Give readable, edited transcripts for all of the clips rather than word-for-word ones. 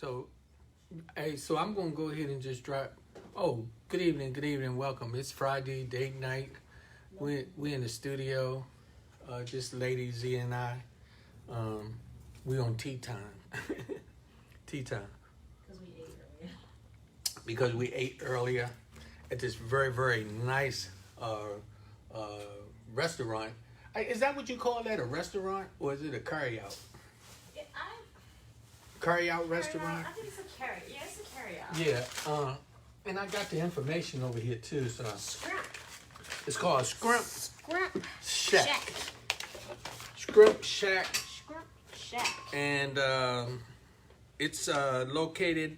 So, hey, so I'm gonna go ahead and just drop. Oh, good evening, welcome. It's Friday date night. We in the studio, just Lady Z and I. We on tea time. Tea time. Because we ate earlier at this very nice restaurant. Is that what you call that? A restaurant, or is it a carry-out? Carry-out restaurant? I think it's a carry. Yeah, it's a carry-out. Yeah. And I got the information over here too. So Scrimp. it's called Scrimp Shack. Scrimp Shack. Shack. And it's located.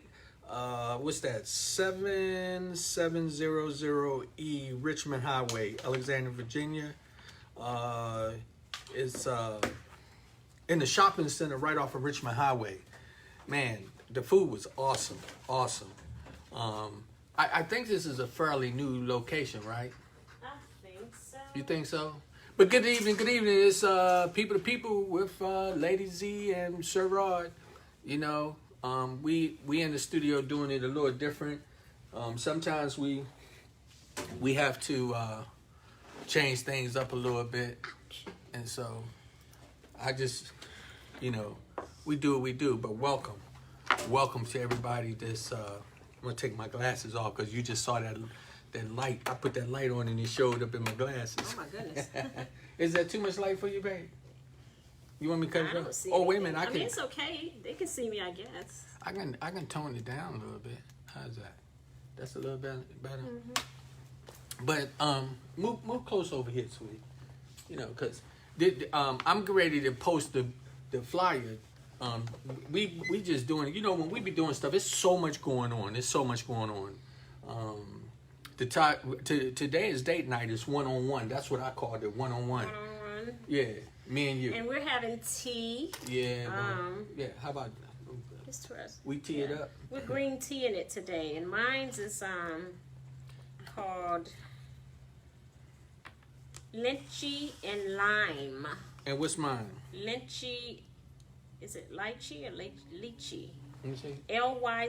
What's that? 7700E Richmond Highway, Alexandria, Virginia. It's in the shopping center right off of Richmond Highway. Man, the food was awesome. I think this is a fairly new location, right? I think so. You think so? But good evening. It's People to People with Lady Z and Sir Rod. You know, we in the studio doing it a little different. Sometimes we have to change things up a little bit, and so I just, we do what we do. But welcome to everybody. I'm gonna take my glasses off because you just saw that light. I put that light on and it showed up in my glasses. Oh my goodness. Is that too much light for you, babe? You want me to cut it I off? don't see Oh, wait a anything. minute. I mean, it's okay. They can see me, I guess. I can tone it down a little bit. How's that? That's a little better. Mm-hmm. But move close over here, sweetie. Because I'm ready to post the flyer. We just doing it. When we be doing stuff, it's so much going on. Today is date night. It's one-on-one. That's what I called it, one-on-one. One-on-one. Yeah, me and you. And we're having tea. Yeah. Yeah. How about Just to us. we tee it up? We're green tea in it today, and mine's is called lychee and lime. And what's mine? Lychee. Is it lychee or lychee? Let me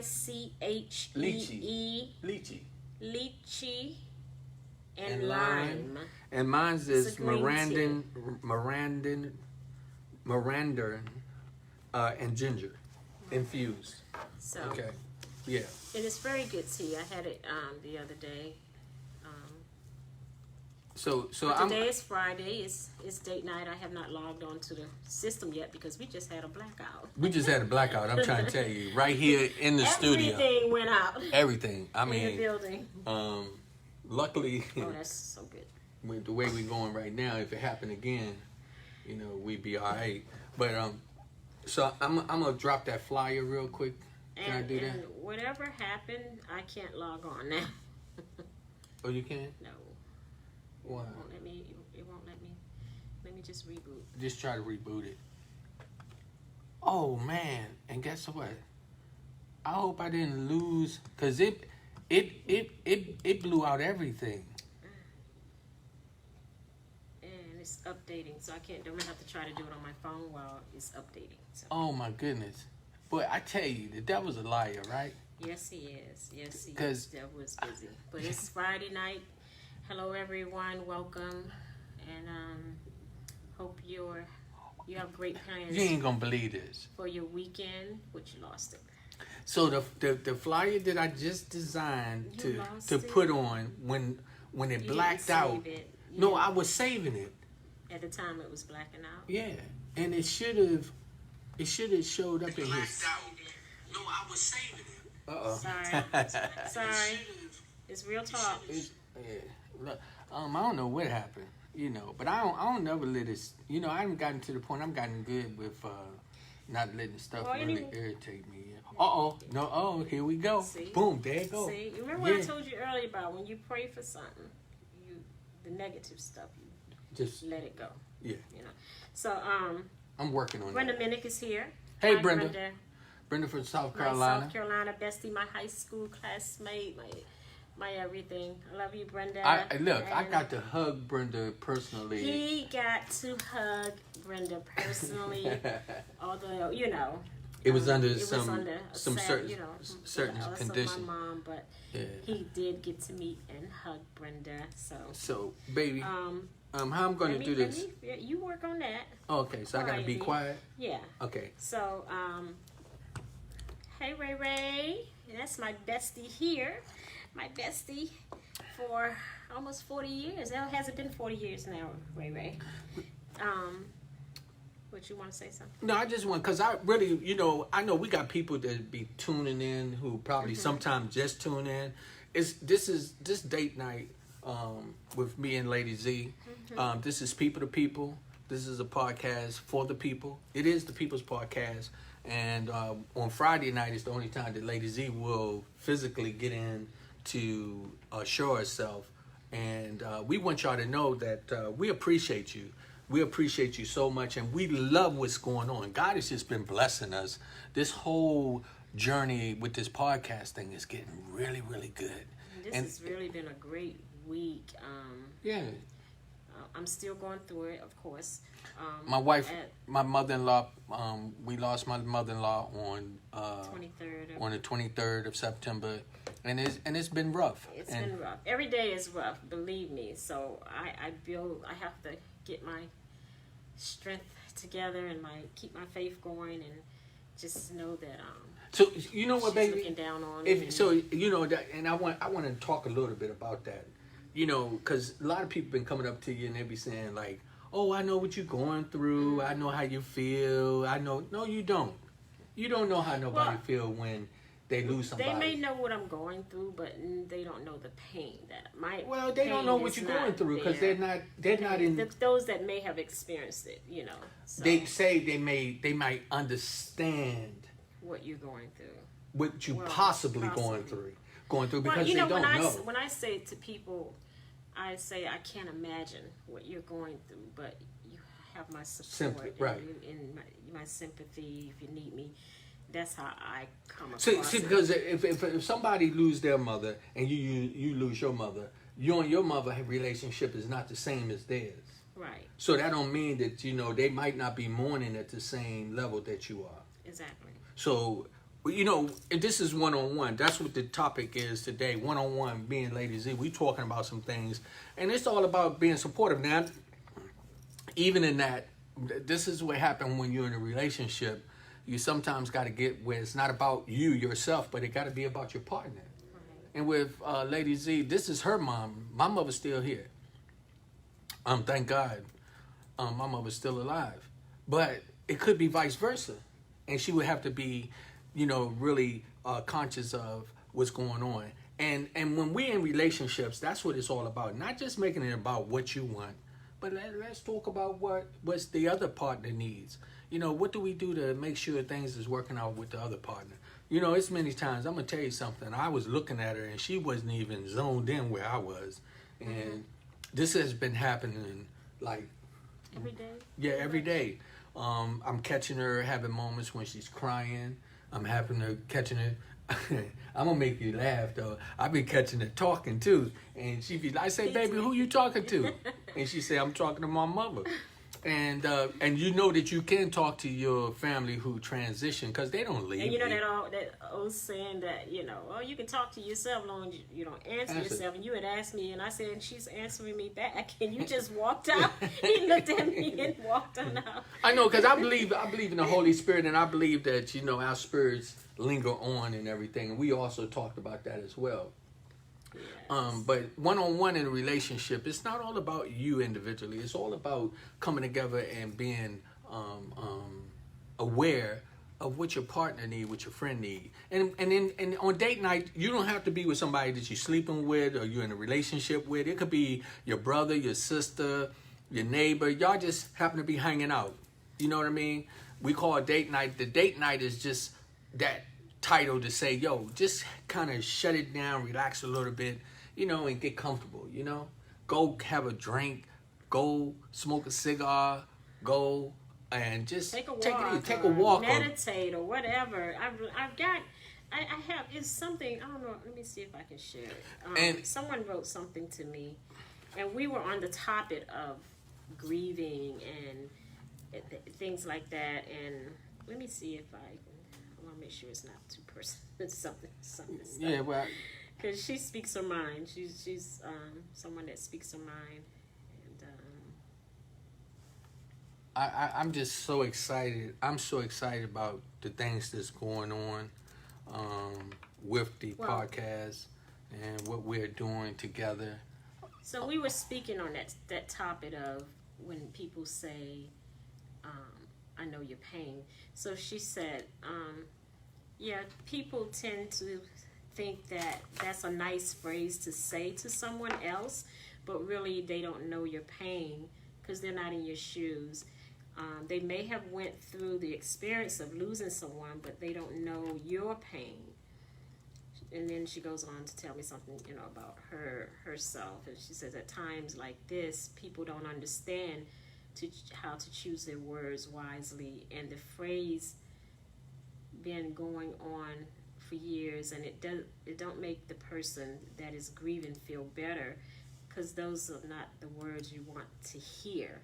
see. Lychee. Lychee. Lychee and lime. And mine's It's is a green Mirandan, and ginger infused. So, Okay. Yeah. and it's very good tea. I had it the other day. So But I'm. today is Friday. It's date night. I have not logged on to the system yet because we just had a blackout. We just had a blackout. I'm trying to tell you, right here in the studio. Everything went out. Everything. I in the mean, building. luckily, Oh, that's so good. with the way we're going right now, if it happened again, we'd be all right. But so I'm gonna drop that flyer real quick. Can I do that? And whatever happened, I can't log on now. Oh, you can? No. Why? It won't let me. It won't let me. Let me just reboot. Just try to reboot it. Oh man! And guess what? I hope I didn't lose, cause it blew out everything. And it's updating, so I'm gonna have to try to do it on my phone while it's updating. So. Oh my goodness! But I tell you, the devil's a liar, right? Yes, he is. Yes, he 'Cause- is. That was busy. But it's Friday night. Hello, everyone. Welcome, and hope you have great plans You ain't gonna believe this. for your weekend. But you lost it. So the flyer that I just designed You to lost to it? put on when it You blacked didn't out. save it. No, You- I was saving it. At the time, it was blacking out. Yeah, and it should have showed up in his. No, I was saving it. Sorry. It's real talk. Look, I don't know what happened, but I don't never let it. I haven't gotten to the point. I'm gotten good with not letting stuff really irritate me. No, here we go. See? Boom, there you go. See, you remember what I told you earlier about when you pray for something, the negative stuff, you Just let it go. yeah. So I'm working on Brenda that. Minnick is here. Hey, Hi, Brenda. Brenda from South My Carolina. South Carolina bestie, my high school classmate, my everything. I love you, Brenda. I And got to hug Brenda personally. he got to hug Brenda personally, although It was under it was under some sad, certain you know, certain also condition. my mom, but Yeah. he did get to meet and hug Brenda. So, baby, how I'm going to do let this? me, you work on that. Okay, so I got to be Alrighty. quiet. Yeah. Okay. So, hey Ray Ray, that's my bestie here. My bestie for almost 40 years. It hasn't been 40 years now, Ray Ray. What you want to say something? No, I just want, because I really, I know we got people that be tuning in who probably sometimes just tune in. This date night with me and Lady Z. This is People to People. This is a podcast for the people. It is the People's Podcast. And on Friday night is the only time that Lady Z will physically get in to show herself. And we want y'all to know that we appreciate you. We appreciate you so much, and we love what's going on. God has just been blessing us. This whole journey with this podcast thing is getting really, really good. This has really been a great week. Yeah. I'm still going through it, of course. My wife, my mother-in-law, we lost my mother-in-law on 23rd. On the 23rd of September, and it's been rough. It's been rough. Every day is rough, believe me. So I feel I have to get my strength together and keep my faith going, and just know that so you know what, she's baby, looking down on me. so you know that, and I want to talk a little bit about that, because a lot of people been coming up to you and they be saying like, oh, I know what you're going through, I know how you feel, I know. No, you don't know how nobody feel when they lose somebody. They may know what I'm going through, but they don't know the pain that they don't know what you're going through, because they're not in. Those that may have experienced it, So They say they might understand what you're going through, what you possibly going through, because they don't know. When I say it to people, I say I can't imagine what you're going through, but you have my support, and my sympathy if you need me. That's how I come across See, because if somebody lose their mother and you lose your mother, you and your mother relationship is not the same as theirs. Right. So that don't mean that they might not be mourning at the same level that you are. Exactly. So this is one-on-one. That's what the topic is today. One-on-one, being Lady Z. We talking about some things, and it's all about being supportive. Now, even in that, this is what happened when you're in a relationship. You sometimes got to get where it's not about you yourself, but it got to be about your partner. Right. And with Lady Z, this is her mom. My mother's still here. Thank God. My mother's still alive. But it could be vice versa. And she would have to be, really conscious of what's going on. And when we're in relationships, that's what it's all about. Not just making it about what you want, but let's talk about what's the other partner needs. What do we do to make sure things is working out with the other partner? It's many times. I'm going to tell you something. I was looking at her and she wasn't even zoned in where I was. And this has been happening like... Every day? Yeah, every day. I'm catching her having moments when she's crying. I'm catching her... I'm going to make you laugh, though. I've been catching her talking, too. And I say, baby, who you talking to? And she say, I'm talking to my mother. And you know that you can talk to your family who transition, because they don't leave. And that old saying that, you can talk to yourself as long as you don't answer yourself. And you had asked me, and I said, and she's answering me back. And you just walked out. He looked at me and walked on out. I know, because I believe in the Holy Spirit, and I believe that, our spirits linger on and everything. And we also talked about that as well. Yes. But one-on-one in a relationship, it's not all about you individually. It's all about coming together and being aware of what your partner need, what your friend need. And on date night, you don't have to be with somebody that you're sleeping with or you're in a relationship with. It could be your brother, your sister, your neighbor. Y'all just happen to be hanging out. You know what I mean? We call it date night. The date night is just that title to say, yo, just kind of shut it down, relax a little bit, and get comfortable, Go have a drink, go smoke a cigar, go and just take a walk, meditate or whatever. I have, it's something, I don't know, let me see if I can share it. And someone wrote something to me, and we were on the topic of grieving and things like that, and let me see if I can make sure it's not too personal. It's something. Yeah, well, because she speaks her mind. She's someone that speaks her mind, and I'm just so excited. I'm so excited about the things that's going on with the podcast and what we're doing together. So we were speaking on that topic of when people say, I know your pain. So she said, yeah, people tend to think that that's a nice phrase to say to someone else, but really they don't know your pain because they're not in your shoes. They may have went through the experience of losing someone, but they don't know your pain. And then she goes on to tell me something, about herself. And she says, at times like this, people don't understand how to choose their words wisely. And the phrase been going on for years, and it don't make the person that is grieving feel better, because those are not the words you want to hear.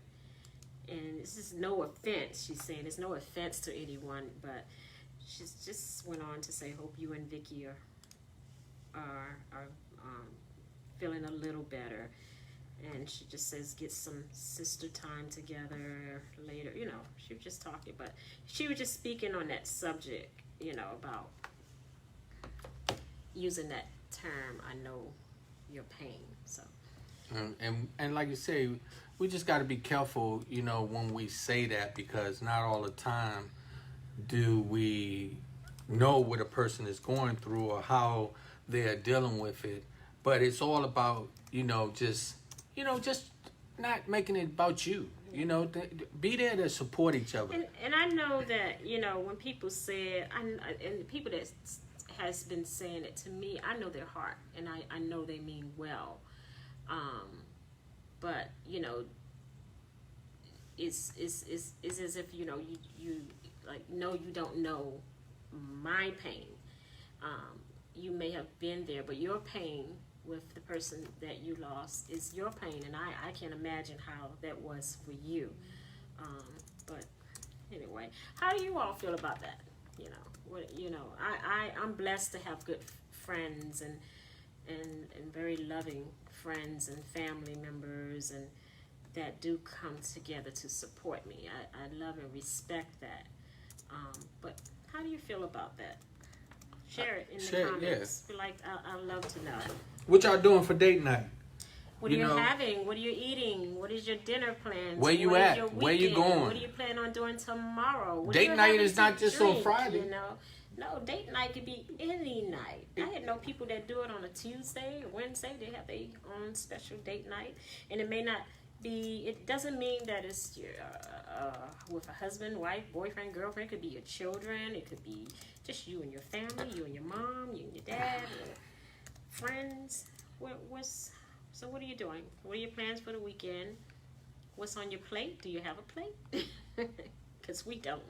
And this is no offense, she's saying. It's no offense to anyone, but she just went on to say, hope you and Vicky are feeling a little better. And she just says, get some sister time together later. She was just talking, but she was just speaking on that subject, about using that term, I know your pain. So, and like you say, we just got to be careful, when we say that, because not all the time do we know what a person is going through or how they're dealing with it. But it's all about, just not making it about you. Be there to support each other. And I know that, when people say it, and people that has been saying it to me, I know their heart, and I know they mean well. But, it's as if, you like, no, you don't know my pain. You may have been there, but your pain with the person that you lost is your pain, and I can't imagine how that was for you. But anyway, how do you all feel about that? I'm blessed to have good friends and very loving friends and family members, and that do come together to support me. I love and respect that. But how do you feel about that? Share it in the comments. Yeah. I'd love to know. What y'all doing for date night? What are you having? What are you eating? What is your dinner plans? Where you at? Where you going? What are you planning on doing tomorrow? Date night is not just on Friday. No, date night could be any night. I had know people that do it on a Tuesday or Wednesday. They have their own special date night. And it may not be, it doesn't mean that it's your, with a husband, wife, boyfriend, girlfriend. It could be your children. It could be just you and your family, you and your mom, you and your dad, or friends. So what are you doing? What are your plans for the weekend? What's on your plate? Do you have a plate? Because we don't.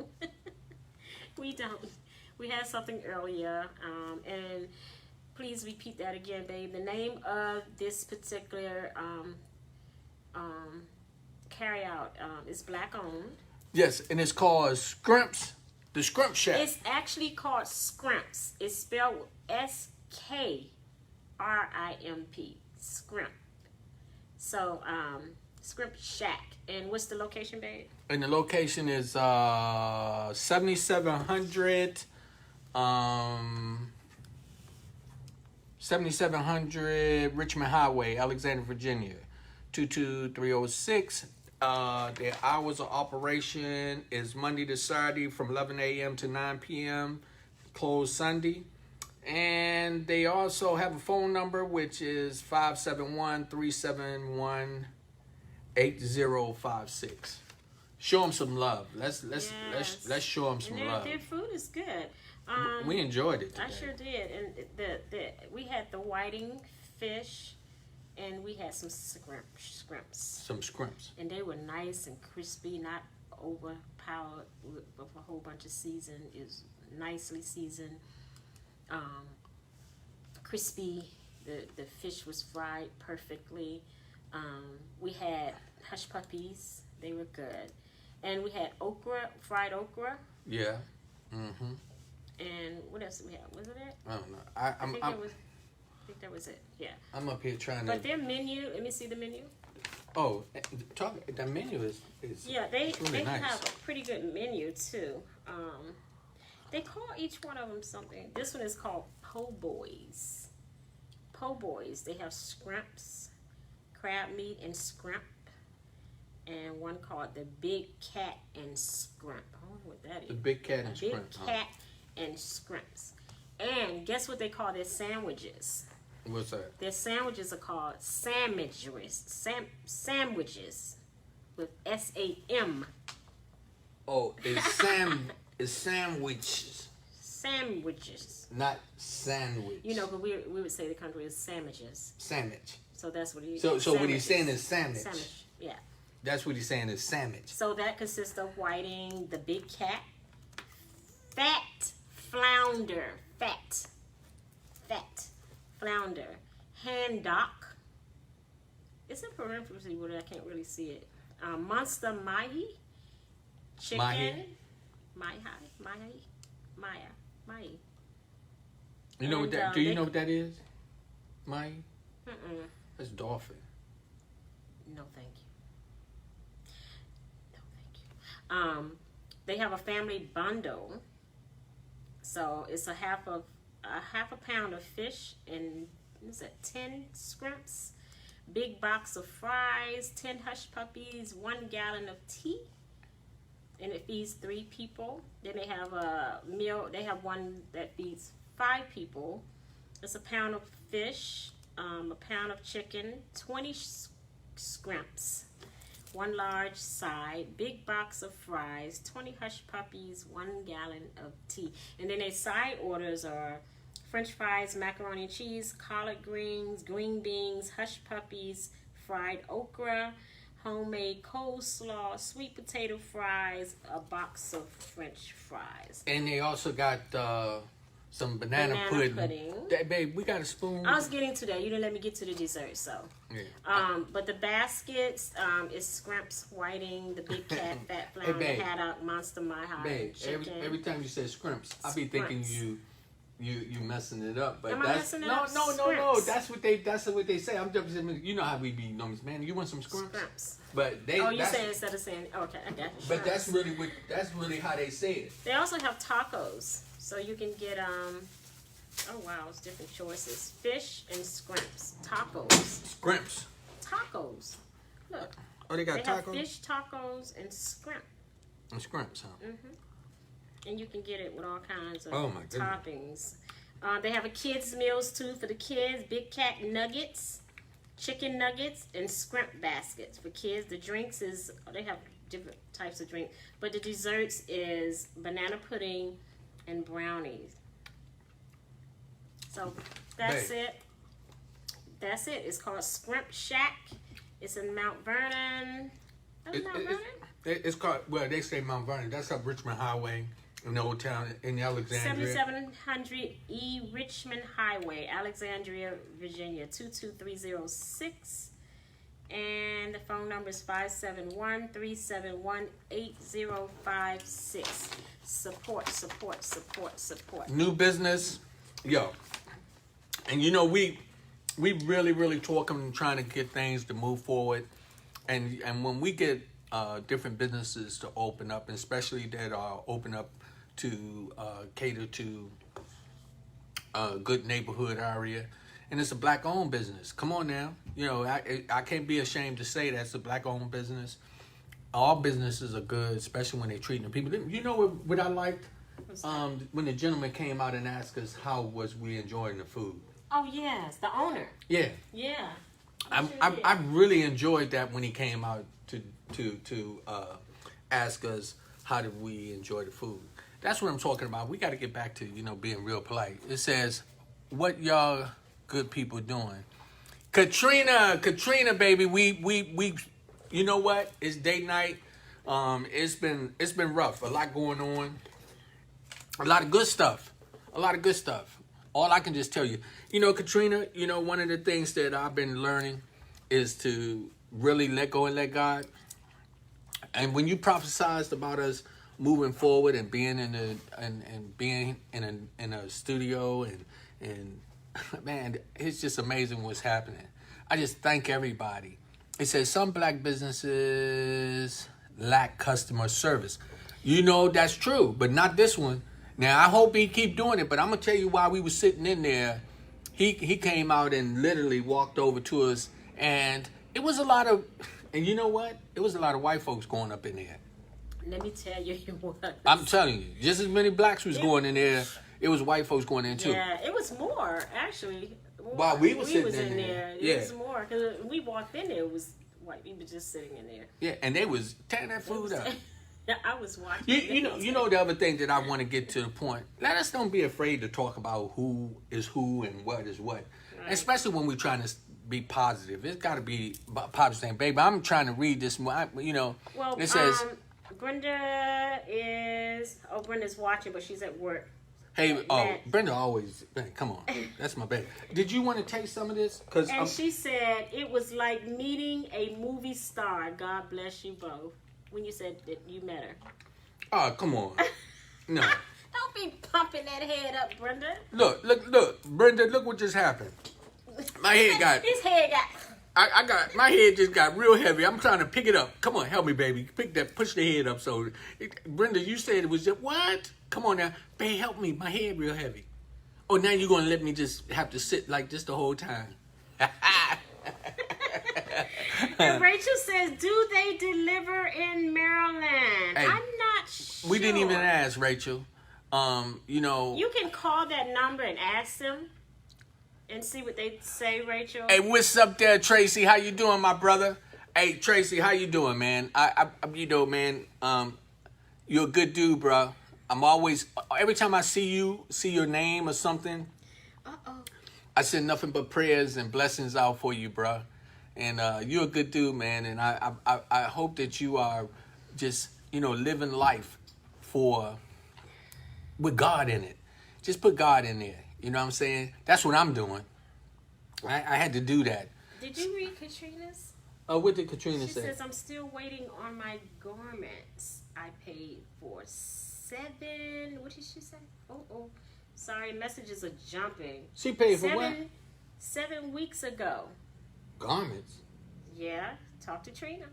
We don't. We had something earlier, and please repeat that again, babe. The name of this particular carry-out is black-owned. Yes, and it's called Scrimps, the Scrimp Shack. It's actually called Scrimps. It's spelled S-K-R-I-M-P, Scrimp. So, Scrimp Shack. And what's the location, babe? And the location is 7700 Richmond Highway, Alexandria, Virginia, 22306. Their hours of operation is Monday to Saturday from 11 a.m. to 9 p.m. Closed Sunday. And they also have a phone number, which is 571-371-8056. Show them some love. Let's show them some love. Their food is good. We enjoyed it today. I sure did. And we had the whiting fish, and we had some scrimps. Some scrimps. And they were nice and crispy, not overpowered with a whole bunch of season. It was nicely seasoned. Crispy. The fish was fried perfectly. We had hush puppies. They were good. And we had okra, fried okra. Yeah. Mm-hmm. and what else did we have? Was it it? I don't know. I think that was it. Yeah. I'm up here trying But their menu, let me see the menu. Oh, the menu is yeah, they really nice. have a pretty good menu too. They call each one of them something. This one is called Po' Boys. Po' Boys. They have scrimps, crab meat and scrimp, and one called the Big Cat and Scrimp. I don't know what that is. The Big Cat and Scrimp. Big Cat and Scrimps. And guess what they call their sandwiches? What's that? Their sandwiches are called sandwiches. Sandwiches with S-A-M. Oh, it's sandwiches. Sandwiches. Not sandwich. You know, but we would say the country is sandwiches. Sandwich. So that's what he. So what he's saying is sandwich. Sandwich. Yeah. That's what he's saying is sandwich. So that consists of whiting, the big cat, fat flounder, fat flounder, haddock. It's in parentheses, but I can't really see it. Monster mahi, chicken, mahi. You know what that? Do you know what that is? Mahi? Mm-mm. That's dolphin. No, thank you. No, thank you. They have a family bundle, so it's a half a pound of fish and what's that? 10 scrimps, big box of fries, 10 hush puppies, 1 gallon of tea, and it feeds 3 people. Then they have a meal. They have one that feeds 5 people. It's a pound of fish, a pound of chicken, 20 scrimps, 1 large side, big box of fries, 20 hush puppies, 1 gallon of tea. And then their side orders are French fries, macaroni and cheese, collard greens, green beans, hush puppies, fried okra, homemade coleslaw, sweet potato fries, a box of French fries. And they also got some banana pudding. Babe, we got a spoon. I was getting to that. You didn't let me get to the dessert, so. Yeah. But the baskets is scrimps, whiting, the big cat, fat flounder, haddock, monster mahi, babe, chicken. every time you say scrimps, I be thinking you messing it up. But Am I messing it up? No. That's what they say. I'm just, you know how we be numbers, man. You want some scrimps? Scrimps. But they. Oh, you say instead of saying okay, I got you. But that's really how they say it. They also have tacos, so you can get oh wow, it's different choices. Fish and scrimps. Tacos. Scrimps. Tacos. Look. Oh, they got tacos? They have fish tacos and scrimp. And scrimps, huh? Mm-hmm. And you can get it with all kinds of toppings. They have a kids meals too for the kids. Big cat nuggets, chicken nuggets, and scrimp baskets for kids. The drinks is, they have different types of drink, but the desserts is banana pudding and brownies. So that's it. That's it. It's called Scrimp Shack. It's in Mount Vernon. It's called, well, they say Mount Vernon. That's up Richmond Highway in the old town in Alexandria. 7700 E Richmond Highway, Alexandria, Virginia, 22306. And the phone number is 571-371-8056. Support. New business. Yo. And you know, we really talking and trying to get things to move forward. And when we get different businesses to open up, and especially that are open up to cater to a good neighborhood area, and it's a black-owned business. Come on now, you know, I can't be ashamed to say that's a black-owned business. All businesses are good, especially when they're treating the people. You know what I liked? When the gentleman came out and asked us how was we enjoying the food. Oh yes, the owner. Yeah. Yeah. I really enjoyed that when he came out to ask us how did we enjoy the food. That's what I'm talking about. We got to get back to, you know, being real polite. It says, what y'all good people doing? Katrina, baby, we you know what? It's date night. It's been rough. A lot going on. A lot of good stuff. All I can just tell you, you know, Katrina, you know, one of the things that I've been learning is to really let go and let God. And when you prophesized about us moving forward and being in a studio and man, it's just amazing what's happening. I just thank everybody. It says some black businesses lack customer service. You know that's true, but not this one. Now I hope he keep doing it, but I'm gonna tell you while we were sitting in there, he came out and literally walked over to us, and it was a lot of, and you know what? It was a lot of white folks going up in there. Let me tell you what. I'm telling you, just as many blacks was going in there, it was white folks going in too. Yeah, it was more actually. While we was sitting in there, it was more because we walked in there. It was white people just sitting in there. Yeah, and they was tearing that food up. I was watching. You know the other thing that I want to get to the point. Let us don't be afraid to talk about who is who and what is what, right. Especially when we're trying to be positive. It's got to be a positive thing, baby. I'm trying to read this. Well, it says. Brenda's watching, but she's at work. Hey, Brenda always, come on, that's my baby. Did you want to taste some of this? And she said it was like meeting a movie star. God bless you both. When you said that you met her. Oh, come on. No. Don't be pumping that head up, Brenda. Look, Brenda, look what just happened. My head got... His head got... my head just got real heavy. I'm trying to pick it up. Come on, help me, baby. Push the head up. So, Brenda, you said it was just, what? Come on now. Babe, help me. My head real heavy. Oh, now you're going to let me just have to sit like this the whole time. And Rachel says, do they deliver in Maryland? Hey, I'm not sure. We didn't even ask, Rachel. You can call that number and ask them and see what they say, Rachel. Hey, what's up there, Tracy? How you doing, my brother? Hey, Tracy, how you doing, man? You're a good dude, bro. I'm always, every time I see your name or something, I send nothing but prayers and blessings out for you, bro. And you're a good dude, man. And I hope that you are just, living life with God in it. Just put God in there. You know what I'm saying? That's what I'm doing. I had to do that. Did you read Katrina's? Oh, what did Katrina say? She says, I'm still waiting on my garments I paid for 7... What did she say? Oh. Sorry, messages are jumping. She paid for what? 7 weeks ago. Garments? Yeah, talk to Trina.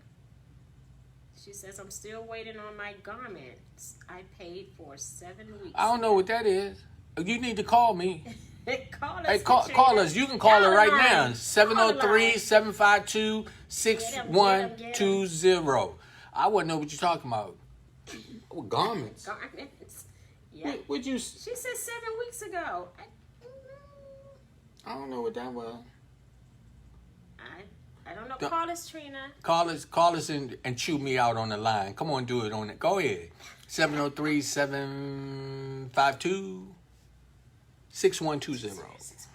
She says, I'm still waiting on my garments I paid for 7 weeks I don't know what that is. You need to call me. Call us. Hey, call us. You can call her right now. 703-752-6120. I wouldn't know what you're talking about. Oh, garments. Garments. Yeah. What you? She said 7 weeks ago. I don't know what that was. I don't know. Call us, Trina. Call us and chew me out on the line. Come on, do it on it. Go ahead. 703-752-6120.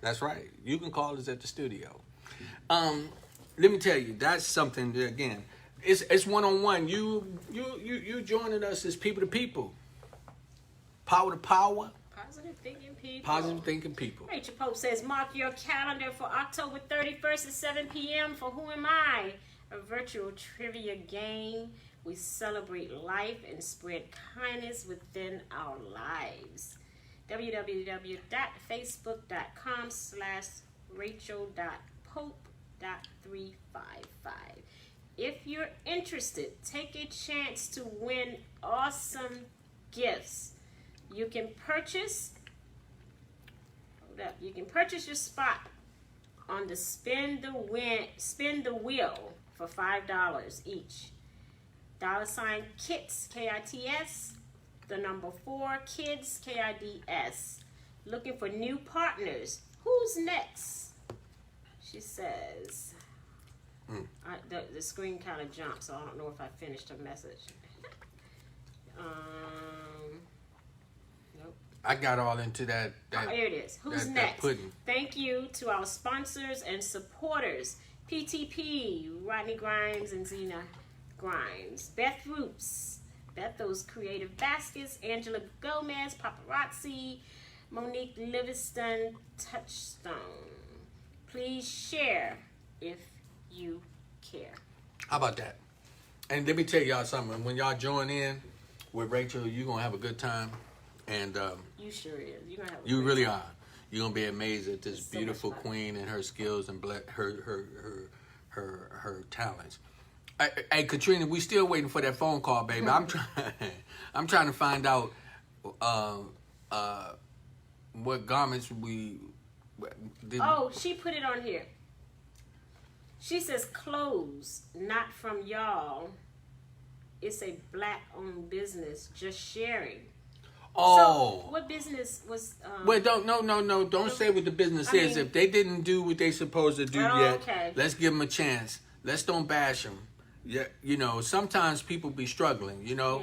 That's right. You can call us at the studio. Let me tell you, that's something that, again, it's one-on-one. You joining us as people to people. Power to power. Positive thinking people. Positive thinking people. Rachel Pope says, mark your calendar for October 31st at 7 p.m. for Who Am I? A virtual trivia game. We celebrate life and spread kindness within our lives. www.facebook.com/rachel.pope.355. If you're interested, take a chance to win awesome gifts. You can purchase your spot on the spin the wheel for $5 each. $ KITS, KITS, the number 4 kids, KIDS. Looking for new partners. Who's next? She says. The screen kind of jumped, so I don't know if I finished her message. Nope. I got all into that. Here it is. Who's next? Thank you to our sponsors and supporters. PTP, Rodney Grimes and Zena Grimes. Beth Roops, Bethel's Creative Baskets. Angela Gomez, Paparazzi. Monique Livingston, Touchstone. Please share if you care. How about that? And let me tell y'all something. When y'all join in, with Rachel. You're gonna have a good time, and you sure is. You're gonna have. You really are. You're gonna be amazed at this It's so beautiful much fun. queen and her skills and her talents. Hey, Katrina, we still waiting for that phone call, baby. I'm trying to find out what garments we did. Oh, she put it on here. She says clothes, not from y'all. It's a black-owned business. Just sharing. Oh. So, what business was? Well, don't say what the business is. mean, If they didn't do what they supposed to do yet, okay. Let's give them a chance. Let's don't bash them. Yeah, sometimes people be struggling, Yeah.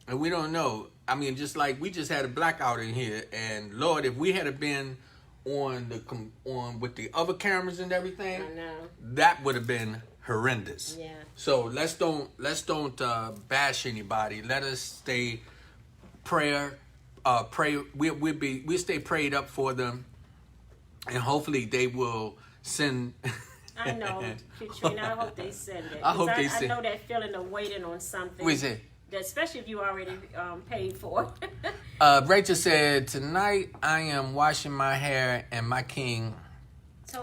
and we don't know. I mean, just like we just had a blackout in here, and Lord, if we had been on with the other cameras and everything, I know. that would have been horrendous. Yeah. So let's don't bash anybody. Let us stay pray. We stay prayed up for them, and hopefully they will send. I know, Katrina. I hope they send it. I hope they send. I know that feeling of waiting on something. What is it? Especially if you already paid for it. Rachel said, "Tonight I am washing my hair, and my king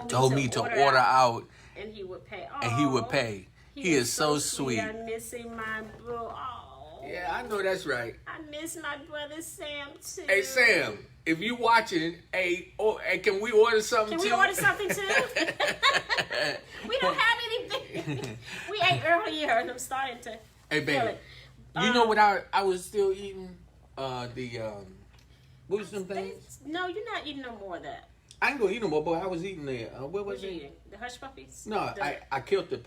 told me to order out, and he would pay. And he would pay. He is so sweet. I'm missing my bro. Oh. Yeah, I know that's right. I miss my brother Sam too. Hey Sam, if you watching, hey, can we order something Can too? we order something too? We don't have anything. We ate earlier, and I'm starting to Hey feel baby, it. you know what I was still eating? What was them things? No, you're not eating no more of that. I ain't gonna eat no more, boy. I was eating the what was What you it? eating? The hush puppies? No, I killed the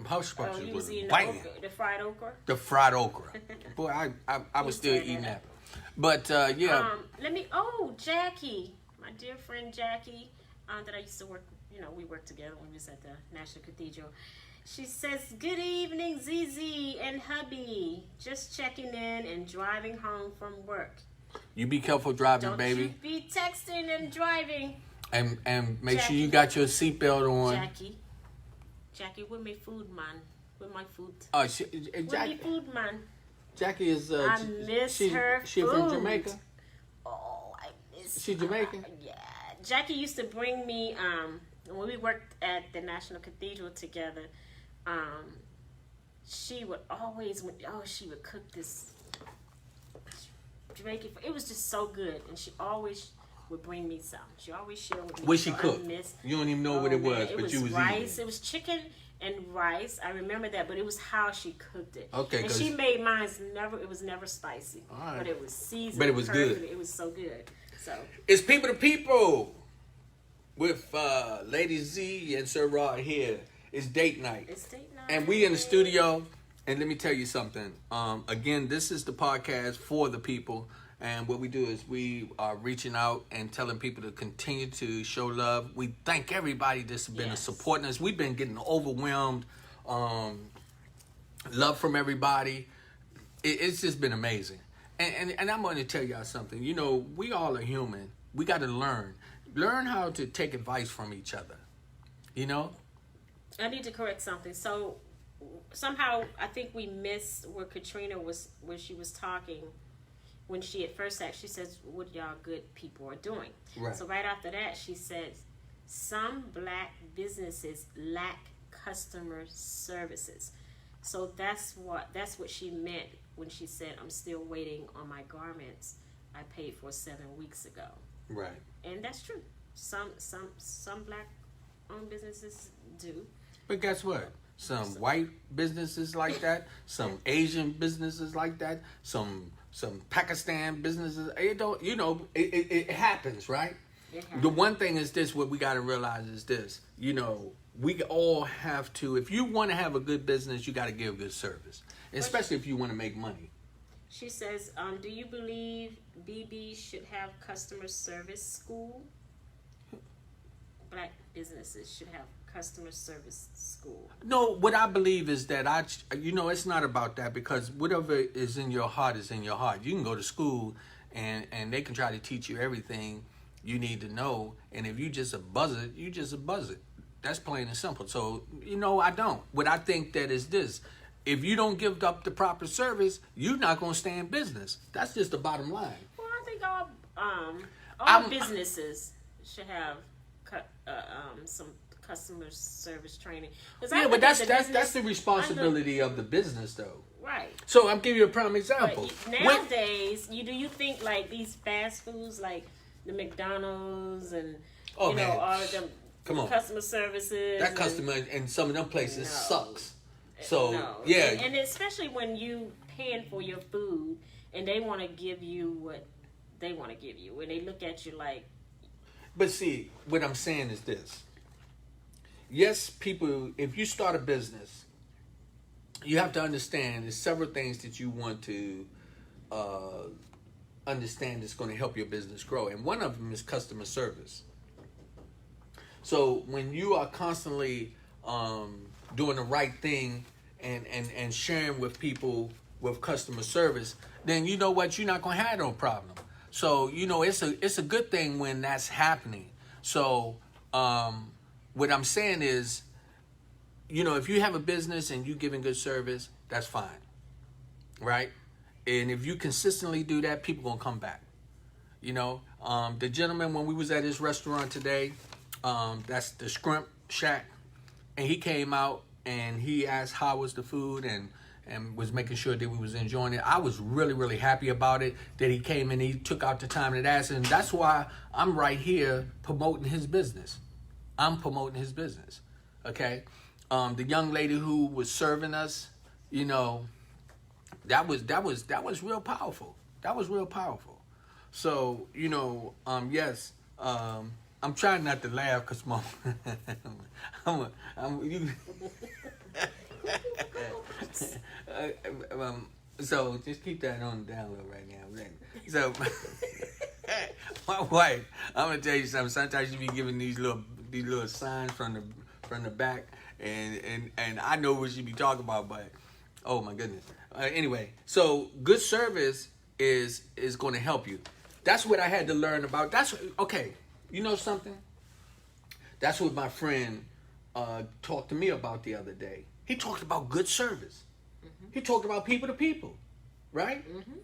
hush Oh, puppies you was with eating bam. the fried okra? The fried okra. Boy, I was still said eating that. that. But yeah. Jackie, my dear friend Jackie, that I used to work, we worked together when we was at the National Cathedral. She says, "Good evening, ZZ and hubby. Just checking in and driving home from work. You be careful driving, Don't baby. you be texting and driving." And make sure Jackie. you got your seatbelt on. Jackie, where my food, man? Where my food? Oh, Where my food, man? Jackie is. I miss her She food. from Jamaica. Oh, I miss. She Jamaican? Yeah, Jackie used to bring me. When we worked at the National Cathedral together, she would always. She would cook this Jamaican. It was just so good, and she always would bring me some. She always shared with me. What she so I cooked? miss- You don't even know what it was, It but was you was rice. eating. It was chicken and rice. I remember that, but it was how she cooked it. Okay, and she made mine never. It was never spicy, All right. but it was seasoned. But it was good. perfectly. It was so good. So It's People to People with Lady Z and Sir Rod here. It's date night. it's date night. And we in the studio. And let me tell you something. Again, this is the podcast for the people. And what we do is we are reaching out and telling people to continue to show love. We thank everybody that's been Yes. supporting us. We've been getting overwhelmed. Love from everybody. It's just been amazing. And I'm going to tell y'all something. We all are human. We got to learn how to take advice from each other. I need to correct something. So somehow I think we missed where Katrina was when she was talking. When she at first asked, she says, "What y'all good people are doing?" Right. So right after that, she says, "Some black businesses lack customer services." So that's what she meant when she said, "I'm still waiting on my garments I paid for 7 weeks ago." Right. And that's true. Some black owned businesses do. But guess what? Some white businesses like that. Some Asian businesses like that. Some Pakistan businesses. It happens, right? It happens. The one thing is this, what we got to realize is this, we all have to, if you want to have a good business, you got to give good service, especially if you want to make money. She says, "Do you believe BB should have customer service school? Black businesses should have customer service school." No, what I believe is that it's not about that, because whatever is in your heart is in your heart. You can go to school and they can try to teach you everything you need to know. And if you just a buzzard, you just a buzzard. That's plain and simple. So, I don't. What I think that is this, if you don't give up the proper service, you're not going to stay in business. That's just the bottom line. Well, I think all businesses should have some customer service training. Yeah, but that's the responsibility of the business, though. Right. So I'm giving you a prime example. But nowadays, do you think like these fast foods, like the McDonald's and all of them, come on, customer services, that customer in some of them places sucks. So and especially when you paying for your food and they want to give you what they want to give you, when they look at you like. But see, what I'm saying is this. Yes, people, if you start a business, you have to understand there's several things that you want to understand that's going to help your business grow. And one of them is customer service. So when you are constantly doing the right thing and sharing with people with customer service, then you know what, you're not going to have no problem. So, it's a good thing when that's happening. So, what I'm saying is, if you have a business and you giving good service, that's fine, right? And if you consistently do that, people gonna come back. The gentleman, when we was at his restaurant today, that's the Shrimp Shack, and he came out and he asked how was the food and was making sure that we was enjoying it. I was really, really happy about it, that he came and he took out the time to ask, and that's why I'm right here promoting his business. I'm promoting his business, okay? The young lady who was serving us, that was real powerful. That was real powerful. So, yes, I'm trying not to laugh because so just keep that on the down low right now. So my wife, I'm gonna tell you something. Sometimes you be giving these little signs from the back, and I know what she be talking about, but oh my goodness. Anyway, so good service is going to help you. That's what I had to learn about. That's okay. You know something? That's what my friend talked to me about the other day. He talked about good service. Mm-hmm. He talked about people to people, right? Mm-hmm.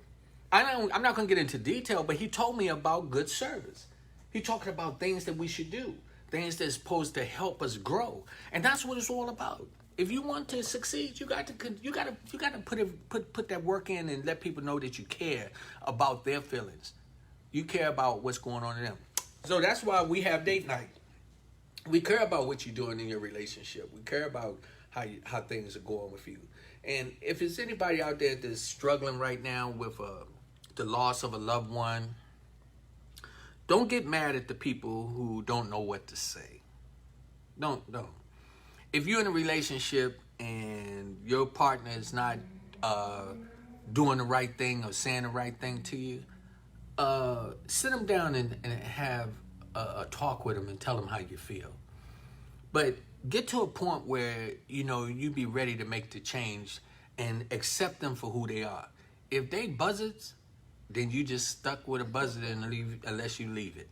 I'm not going to get into detail, but he told me about good service. He talked about things that we should do, things that's supposed to help us grow, and that's what it's all about. If you want to succeed, you got to put that work in and let people know that you care about their feelings. You care about what's going on in them. So that's why we have date night. We care about what you're doing in your relationship. We care about how things are going with you. And if there's anybody out there that's struggling right now with the loss of a loved one, don't get mad at the people who don't know what to say. Don't. If you're in a relationship and your partner is not doing the right thing or saying the right thing to you, sit them down and have a talk with them and tell them how you feel. But get to a point where, you be ready to make the change and accept them for who they are. If they buzzards, then you just stuck with a buzzard and leave unless you leave it.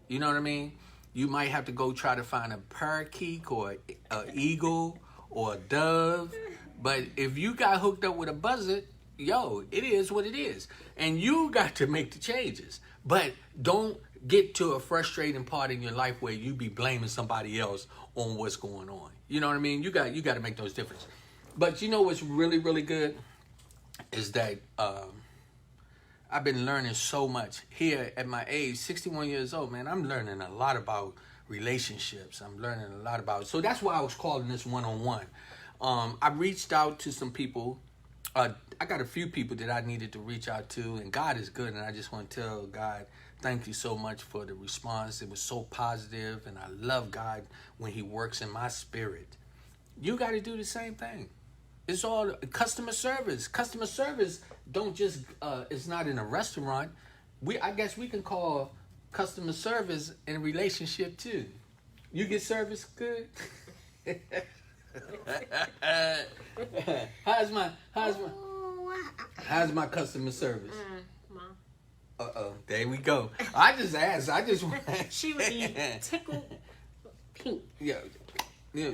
You know what I mean? You might have to go try to find a parakeet or an eagle or a dove. But if you got hooked up with a buzzard, it is what it is. And you got to make the changes. But don't get to a frustrating part in your life where you be blaming somebody else on what's going on. You know what I mean? You got to make those differences. But you know what's really, really good is that I've been learning so much here at my age, 61 years old, man. I'm learning a lot about relationships. I'm learning a lot about, so that's why I was calling this one-on-one. I reached out to some people. I got a few people that I needed to reach out to, and God is good, and I just want to tell God, thank you so much for the response. It was so positive, and I love God when he works in my spirit. You got to do the same thing. It's all customer service. Customer service don't just, it's not in a restaurant. I guess we can call customer service in a relationship too. You get service good? How's my customer service? There we go. I just asked. She would be tickled pink. Yeah,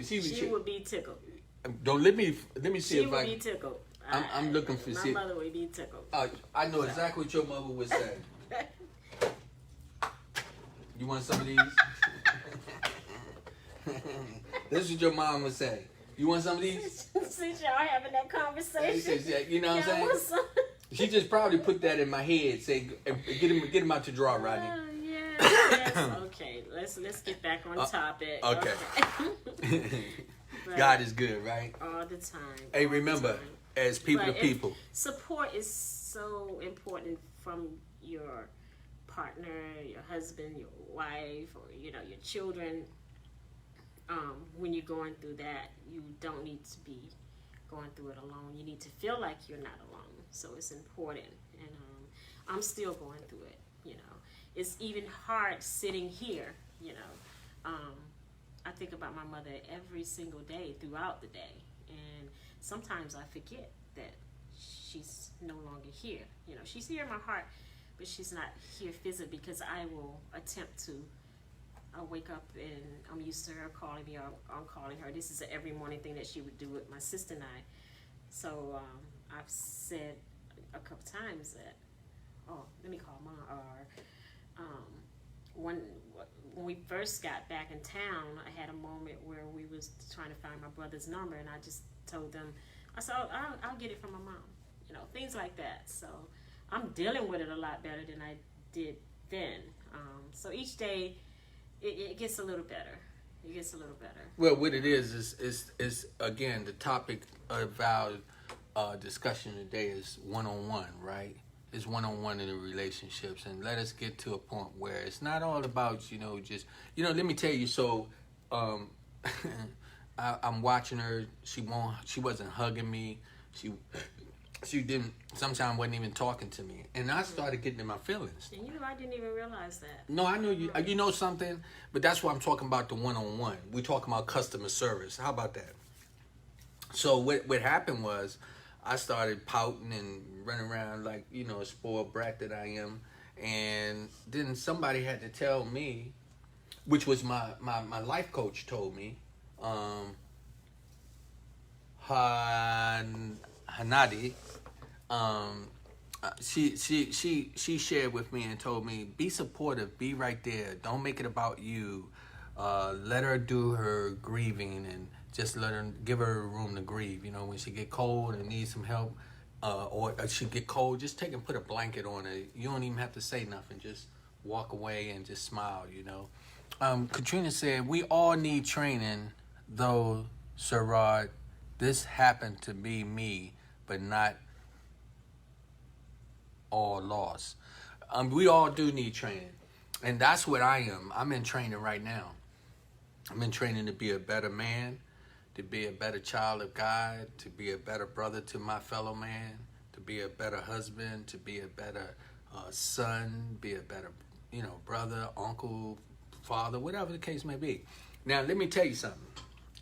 she would be tickled. Don't let me see She if would be tickled. I'm looking for. My mother would be tickled. I know exactly what your mother would say. You want some of these? This is what your mom would say. You want some of these? Since y'all having that conversation, you know what I'm saying? She just probably put that in my head, say, "Get him out to draw, Rodney." Yes. Okay, let's get back on topic. Okay. God is good, right? All the time. Hey, remember, as people to people, support is so important from your partner, your husband, your wife, or your children. When you're going through that, you don't need to be going through it alone. You need to feel like you're not alone. So it's important, and I'm still going through it. It's even hard sitting here. I think about my mother every single day throughout the day, and sometimes I forget that she's no longer here. She's here in my heart, but she's not here physically, because I will attempt to. I wake up and I'm used to her calling me, or I'm calling her. This is an every morning thing that she would do with my sister and I. So I've said a couple times that, let me call Mom. Or when we first got back in town, I had a moment where we was trying to find my brother's number, and I just told them, I said, I'll get it from my mom. Things like that. So I'm dealing with it a lot better than I did then. So each day, it gets a little better. It gets a little better. Well, what it is again, the topic of our discussion today is one-on-one, right? It's one-on-one in the relationships, and let us get to a point where it's not all about, just, let me tell you, so I'm watching her. She wasn't hugging me. She didn't, sometimes wasn't even talking to me. And I started getting in my feelings. And I didn't even realize that. No, I know you know something, but that's why I'm talking about the one-on-one. We're talking about customer service. How about that? So what happened was, I started pouting and running around like, a spoiled brat that I am. And then somebody had to tell me, which was my life coach told me, Hanadi, she shared with me and told me, be supportive, be right there, don't make it about you. Let her do her grieving, and just give her room to grieve. When she get cold and needs some help, or she get cold, just take and put a blanket on her. You don't even have to say nothing, just walk away and just smile. Katrina said, we all need training, though, Sir Rod. This happened to be me, but not all lost. We all do need training. And that's what I am. I'm in training right now. I'm in training to be a better man, to be a better child of God, to be a better brother to my fellow man, to be a better husband, to be a better son, be a better, brother, uncle, father, whatever the case may be. Now, let me tell you something.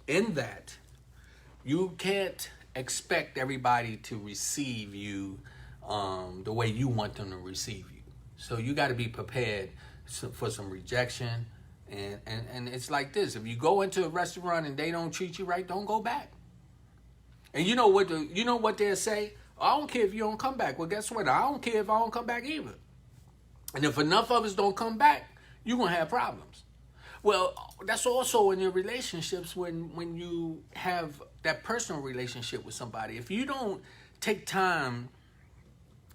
In that, you can't expect everybody to receive you the way you want them to receive you. So you got to be prepared for some rejection. And it's like this. If you go into a restaurant and they don't treat you right, don't go back. And you know what they'll say? I don't care if you don't come back. Well, guess what? I don't care if I don't come back either. And if enough of us don't come back, you're going to have problems. Well, that's also in your relationships when you have that personal relationship with somebody. If you don't take time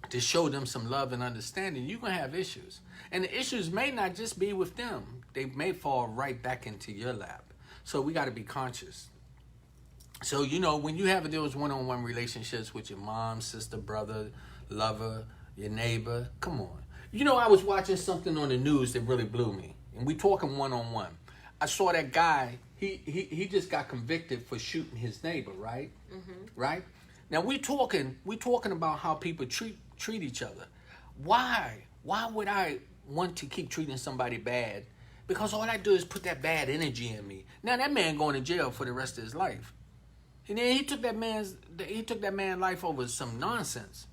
to show them some love and understanding, you're going to have issues. And the issues may not just be with them. They may fall right back into your lap. So we got to be conscious. So, when you have those one-on-one relationships with your mom, sister, brother, lover, your neighbor, come on. I was watching something on the news that really blew me. And we talking one-on-one. I saw that guy, he just got convicted for shooting his neighbor, right? Mm-hmm. Right? Now, we talking about how people treat each other. Why? Why would I want to keep treating somebody bad? Because all I do is put that bad energy in me. Now, that man going to jail for the rest of his life. And then he took that man's life over some nonsense.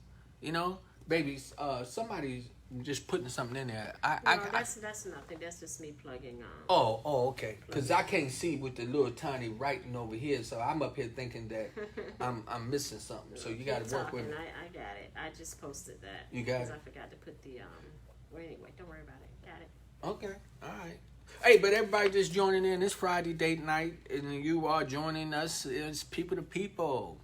Babies, somebody just putting something in there. That's nothing. That's just me plugging on. Okay. Because I can't see with the little tiny writing over here, so I'm up here thinking that I'm missing something. So you got to work with me. I got it. I just posted that. You got it. Because I forgot to put the Well, anyway, don't worry about it. Got it. Okay. All right. Hey, but everybody just joining in. It's Friday date night, and you are joining us. It's People to People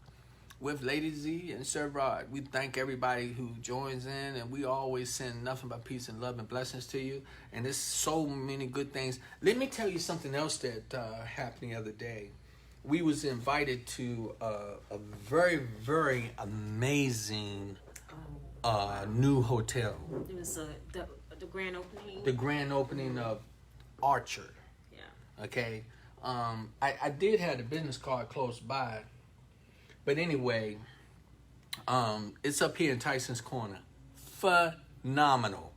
with Lady Z and Sir Rod. We thank everybody who joins in, and we always send nothing but peace and love and blessings to you. And there's so many good things. Let me tell you something else that happened the other day. We was invited to a very, very amazing new hotel. It was the grand opening. The grand opening of Archer. Yeah. Okay. I did have the business card close by. But anyway, it's up here in Tyson's Corner. Phenomenal.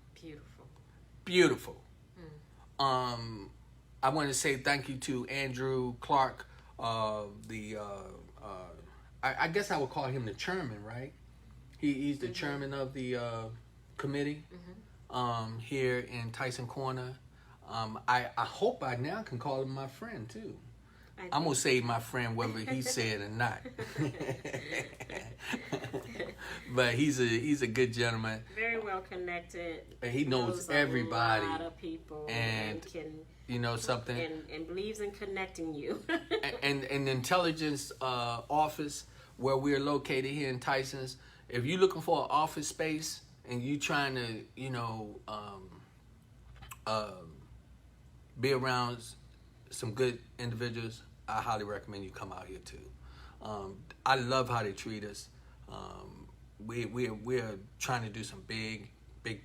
Beautiful. I want to say thank you to Andrew Clark, I guess I would call him the chairman, right? He's the chairman of the committee here in Tyson Corner. I hope I now can call him my friend too. I'm gonna say my friend whether he said or not. But he's a good gentleman. Very well connected. And he knows everybody. A lot of people and can, you know something. And believes in connecting you. and the intelligence office where we're located here in Tyson's. If you're looking for an office space and you trying to, be around some good individuals, I highly recommend you come out here too. I love how they treat us. We're trying to do some big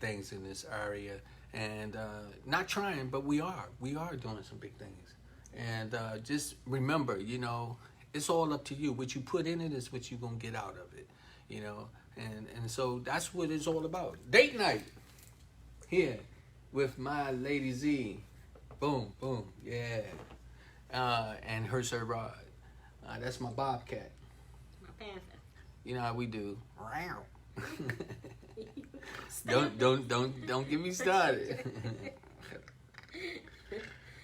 things in this area, and not trying, but we are doing some big things. And just remember, it's all up to you. What you put in it is what you're gonna get out of it. And so that's what it's all about. Date night here with my Lady Z. Boom, yeah. And her Sir Rod. That's my bobcat. My panther. You know how we do. Don't get me started.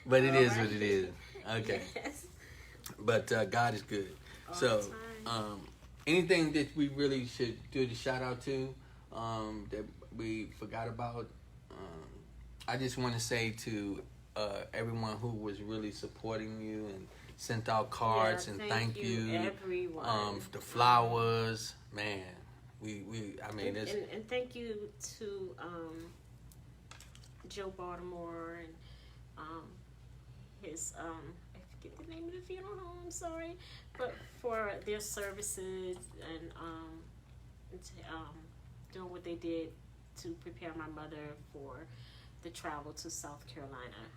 But it is what it is. Okay. Yes. But God is good. All so anything that we really should do the shout out to that we forgot about, I just want to say to everyone who was really supporting you and sent out cards, and thank you everyone. The flowers, man. I mean, and thank you to Joe Baltimore and his I forget the name of the funeral home. I'm sorry, but for their services and doing what they did to prepare my mother for the travel to South Carolina.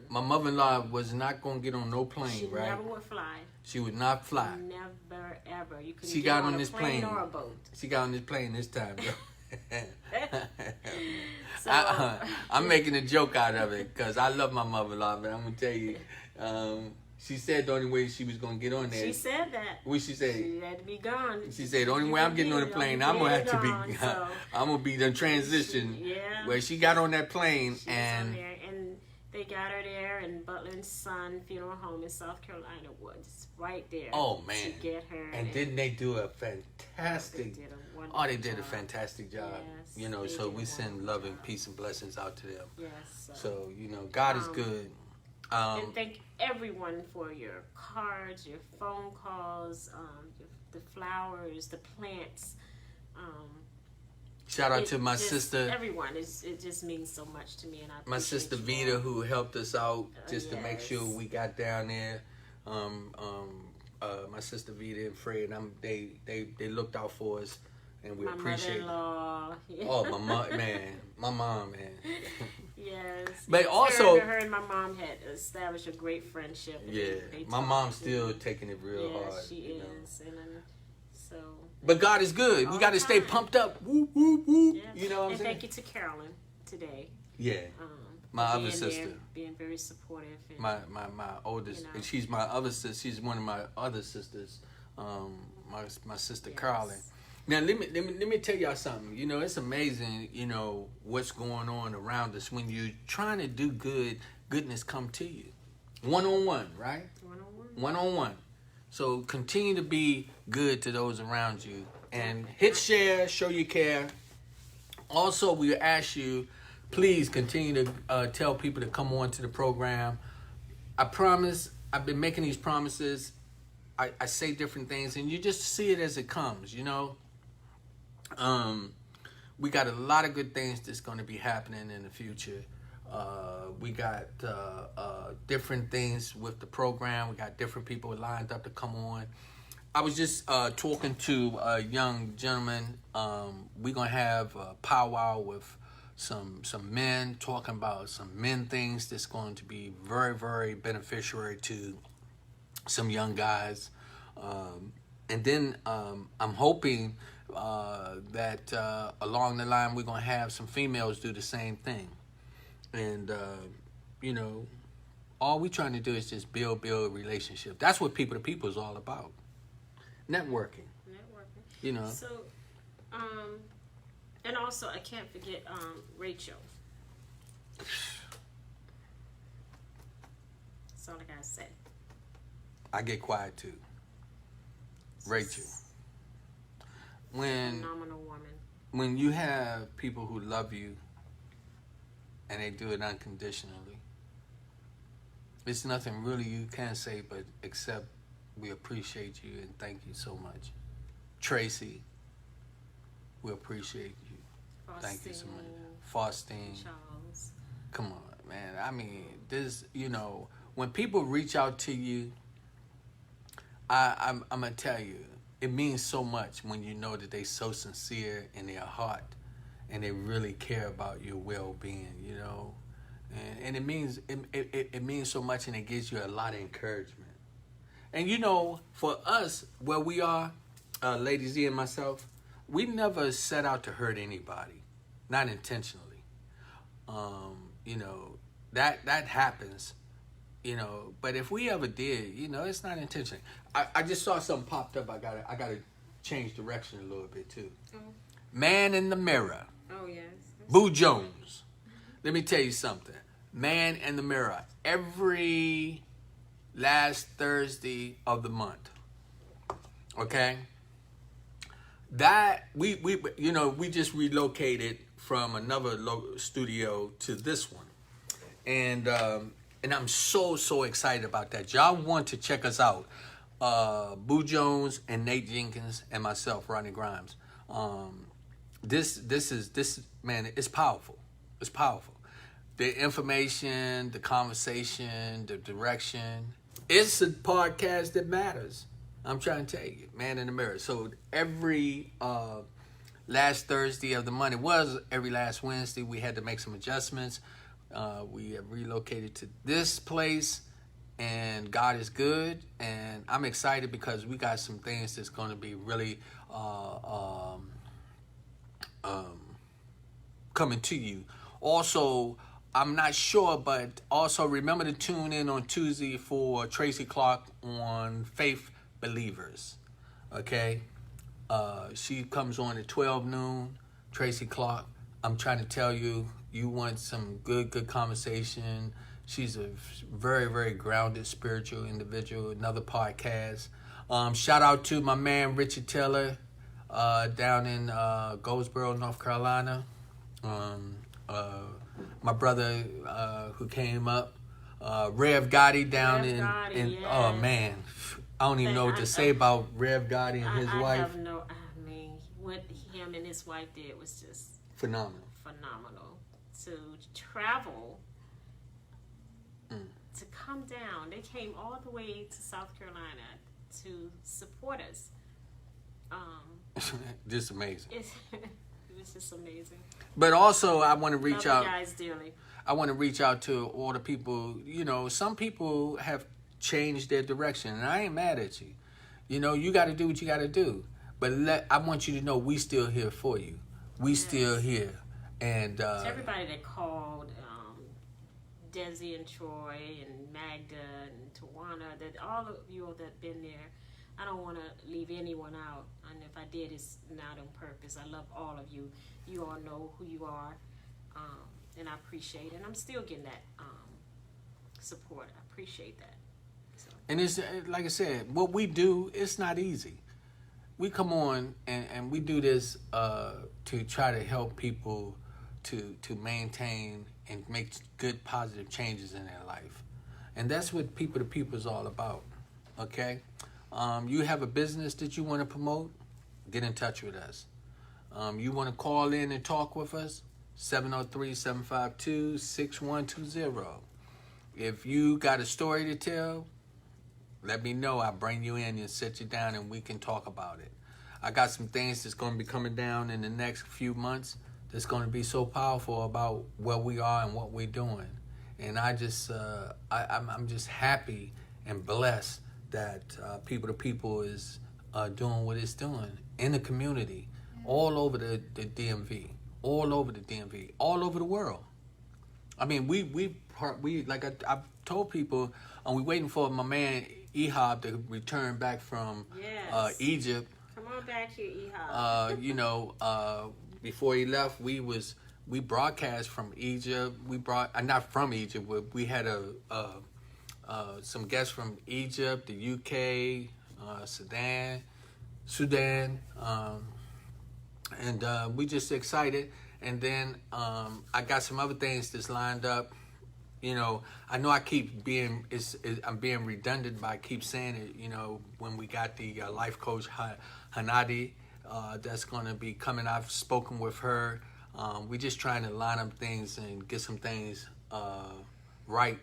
My mother-in-law was not going to get on no plane, right? She never would fly. She would not fly. Never, ever. You couldn't she get got on this a plane or a boat. She got on this plane this time, bro. So, I'm making a joke out of it because I love my mother-in-law, but I'm going to tell you, she said the only way she was going to get on there. She said that. What she said? She had to be gone. She said the only way I'm getting on the plane, I'm going to have to be, so I'm going to be the transition. Where she got on that plane and they got her there, and Butler and Son Funeral Home in South Carolina was right there. Oh man! To get her. And didn't they do a fantastic? They did a fantastic job. Yes, so we send love and peace and blessings out to them. Yes. So God is good. And thank everyone for your cards, your phone calls, the flowers, the plants. Shout out to my sister. Everyone, it just means so much to me, and I appreciate my sister Vita, who helped us out just to make sure we got down there. My sister Vita and Fred, they looked out for us, and we appreciate it. Mother-in-law. Oh, my mom, man. Yes. But also, her and my mom had established a great friendship. Yeah, my mom's still taking it real hard. Yes, she is, and so. But God is good. We got to stay pumped up. Woo, woo, woo. Yeah. You know what I'm saying? Thank you to Carolyn today. Yeah. My other sister. Being very supportive. And, my oldest. And she's my other sister. She's one of my other sisters. My sister Carolyn. Now let me tell y'all something. You know, it's amazing. You know what's going on around us when you're trying to do good. Goodness come to you, 1-on-1, right? 1-on-1. 1-on-1. So continue to be good to those around you, and hit share, show you care. Also, we ask you, please continue to tell people to come on to the program. I promise. I've been making these promises. I say different things, and you just see it as it comes. You know. We got a lot of good things that's going to be happening in the future. We got different things with the program. We got different people lined up to come on. I was just talking to a young gentleman. We're going to have a powwow with some men, talking about some men things that's going to be very, very beneficiary to some young guys. And then I'm hoping that along the line we're going to have some females do the same thing. And, you know, all we're trying to do is just build a relationship. That's what people to people is all about. Networking. You know. So, and also I can't forget Rachel. That's all I gotta say. I get quiet too. Rachel. Phenomenal woman. When you have people who love you and they do it unconditionally, there's nothing really you can say but except we appreciate you and thank you so much. Tracy, we appreciate you. Thank you so much. Faustine. Charles. Come on, man. I mean, this, you know, when people reach out to you, I'm going to tell you, it means so much when you know that they so sincere in their heart and they really care about your well-being, you know. And it means it means so much, and it gives you a lot of encouragement. And, you know, for us, where we are, Lady Z and myself, we never set out to hurt anybody, not intentionally. You know, that happens. You know, but if we ever did, you know, it's not intentional. I just saw something popped up. I gotta change direction a little bit too. Man in the Mirror. Oh yes. Boo Jones. Let me tell you something. Man in the Mirror. Every last Thursday of the month. Okay. That we you know, we just relocated from another studio to this one, and I'm so excited about that. Y'all want to check us out. Boo Jones and Nate Jenkins and myself, Rodney Grimes. This man, it's powerful. It's powerful. The information, the conversation, the direction. It's a podcast that matters. I'm trying to tell you, Man in the Mirror. So every last Thursday of the month, it was every last Wednesday, we had to make some adjustments. We have relocated to this place, and God is good, and I'm excited because we got some things that's going to be really coming to you. Also, I'm not sure, but also remember to tune in on Tuesday for Tracy Clark on Faith Believers. Okay? She comes on at 12 noon, Tracy Clark. I'm trying to tell you, you want some good conversation. She's a very, very grounded spiritual individual. Another podcast. Shout out to my man Richard Taylor down in Goldsboro, North Carolina. My brother who came up, Rev Gotti down in Gotti, yes. Oh man, I don't even know what to say about Rev Gotti and his wife. I mean, what him and his wife did was just phenomenal. To travel, to come down. They came all the way to South Carolina to support us. Just amazing. It was just amazing. But also, I want to reach Love out. you guys dearly. I want to reach out to all the people. You know, some people have changed their direction, and I ain't mad at you. You know, you got to do what you got to do. But I want you to know we still here for you. We still here. And to everybody that called, Desi and Troy and Magda and Tawana, that all of you all that been there, I don't want to leave anyone out, and if I did, it's not on purpose. I love all of you. You all know who you are, and I appreciate it. And I'm still getting that support. I appreciate that. So. And it's like I said, what we do, it's not easy. We come on and we do this to try to help people to maintain and make good, positive changes in their life. And that's what People to People is all about, okay? You have a business that you want to promote, get in touch with us. You want to call in and talk with us, 703-752-6120. If you got a story to tell, let me know. I'll bring you in and sit you down and we can talk about it. I got some things that's going to be coming down in the next few months that's going to be so powerful about where we are and what we're doing. And I just, I'm just happy and blessed that People to People is doing what it's doing in the community, all over the DMV, all over the DMV, all over the world. I mean, we like I've told people, we're waiting for my man Ehab to return back from Egypt. Come on back here, Ehab. Before he left, we broadcast from Egypt. We brought not from Egypt, but we had some guests from Egypt, the UK, Sudan, and we just excited. And then I got some other things that's lined up. I know I keep I'm being redundant by keep saying it. When we got the life coach Hanadi, that's going to be coming. I've spoken with her. We're just trying to line up things and get some things right,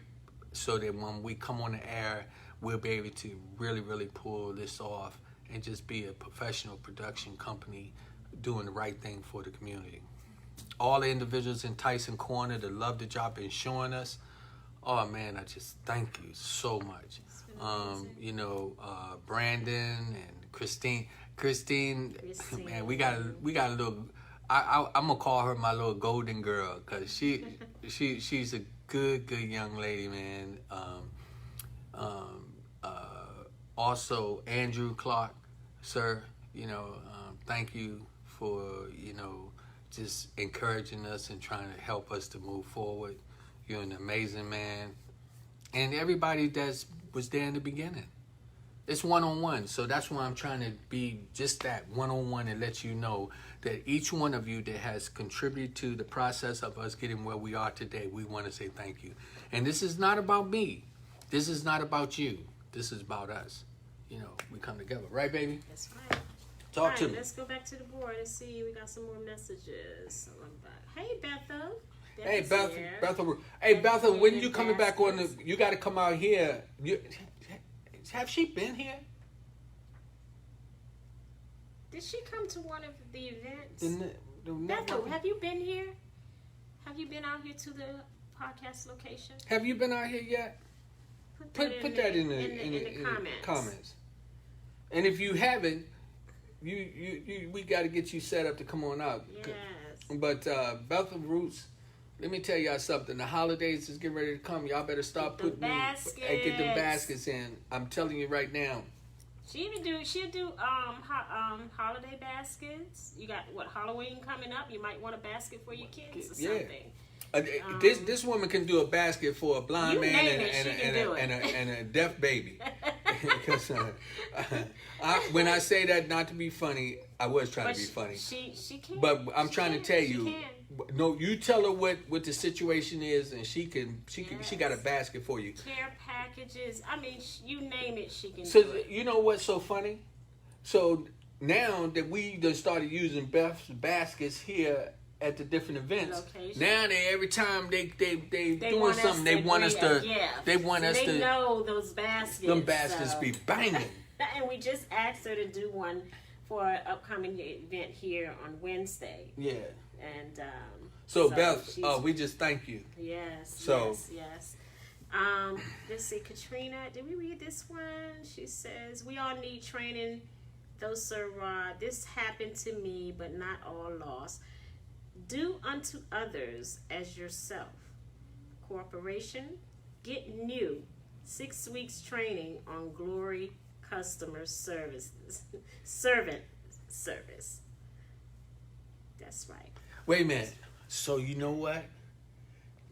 so that when we come on the air, we'll be able to really, really pull this off and just be a professional production company doing the right thing for the community. All the individuals in Tyson Corner that love the job and showing us, oh man, I just thank you so much. Brandon and Christine, man, we got a little. I'm gonna call her my little golden girl, because she's a good young lady, man. Also Andrew Clark, sir, thank you for just encouraging us and trying to help us to move forward. You're an amazing man. And everybody that was there in the beginning. It's one-on-one, so that's why I'm trying to be just that, one-on-one, and let you know that each one of you that has contributed to the process of us getting where we are today, we want to say thank you. And this is not about me. This is not about you. This is about us. We come together. Right, baby? That's right. Talk to me. Let's go back to the board and see. We got some more messages. Hey, Bethel. Hey, Bethel. Hey, Bethel, when you coming back on you got to come out here. Have she been here? Did she come to one of the events? Bethel, have you been here? Have you been out here to the podcast location? Have you been out here yet? Put that in the comments. And if you haven't, we got to get you set up to come on out. Yes. But Bethel Roots, let me tell y'all something. The holidays is getting ready to come. Y'all better start get the baskets in. I'm telling you right now. She'll do holiday baskets. You got Halloween coming up. You might want a basket for your kids or something. This woman can do a basket for a blind man and a deaf baby. Because when I say that, not to be funny, I was trying to be funny. She can. But I'm trying to tell you. No, you tell her what the situation is, and she got a basket for you. Care packages. I mean, you name it, she can do it. You know what's so funny? So now that we done started using Beth's baskets here at the different events, now every time they doing something, they want us to. They know those baskets. Them baskets be banging. And we just asked her to do one for an upcoming event here on Wednesday. Yeah. And so Beth, we just thank you. Yes. Yes. Let's see, Katrina, did we read this one? She says, we all need training, though, Sir Rod. This happened to me, but not all lost. Do unto others as yourself. Corporation, get new. 6 weeks training on glory customer service, servant service. That's right. Wait a minute. So you know what?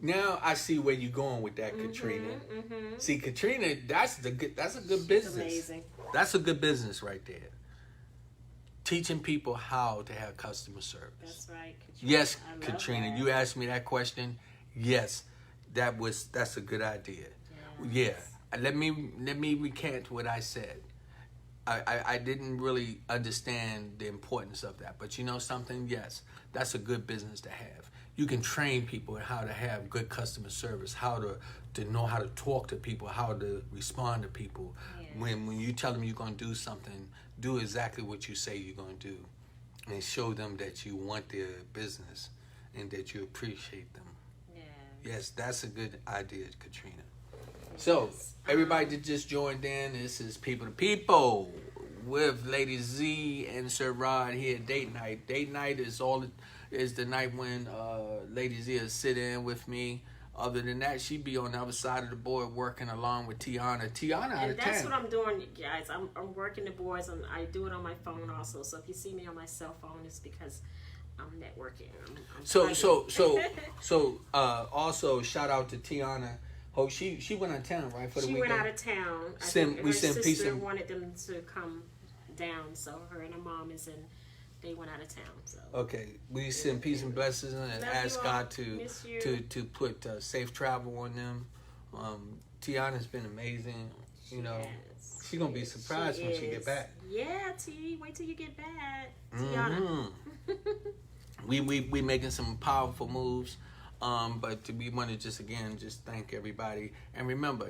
Now I see where you're going with that, Katrina. See, Katrina, that's a good business. Amazing. That's a good business right there. Teaching people how to have customer service. That's right, Katrina. Yes, Katrina, you asked me that question. Yes, that's a good idea. Yes. Yeah. Let me recant what I said. I didn't really understand the importance of that. But you know something? Yes, that's a good business to have. You can train people how to have good customer service, how to know how to talk to people, how to respond to people. Yes. When you tell them you're going to do something, do exactly what you say you're going to do. And show them that you want their business and that you appreciate them. Yes, that's a good idea, Katrina. So, everybody that just joined in, this is People to People with Lady Z and Sir Rod here at Date Night. Date Night is the night when Lady Z is sit in with me. Other than that, she'd be on the other side of the board working along with Tiana. Tiana out of town. That's what I'm doing, guys. I'm working the boards, and I do it on my phone also. So if you see me on my cell phone, it's because I'm networking. Also shout out to Tiana. Oh, she went out of town, right, for the weekend? She went out of town. Her sister wanted them to come down, so her and her mom they went out of town. So okay, we send peace and blessings and ask God to put safe travel on them. Tiana's been amazing. You know, she's gonna be surprised when she get back. Yeah, T. Wait till you get back, Tiana. We making some powerful moves. But we want to just thank everybody. And remember,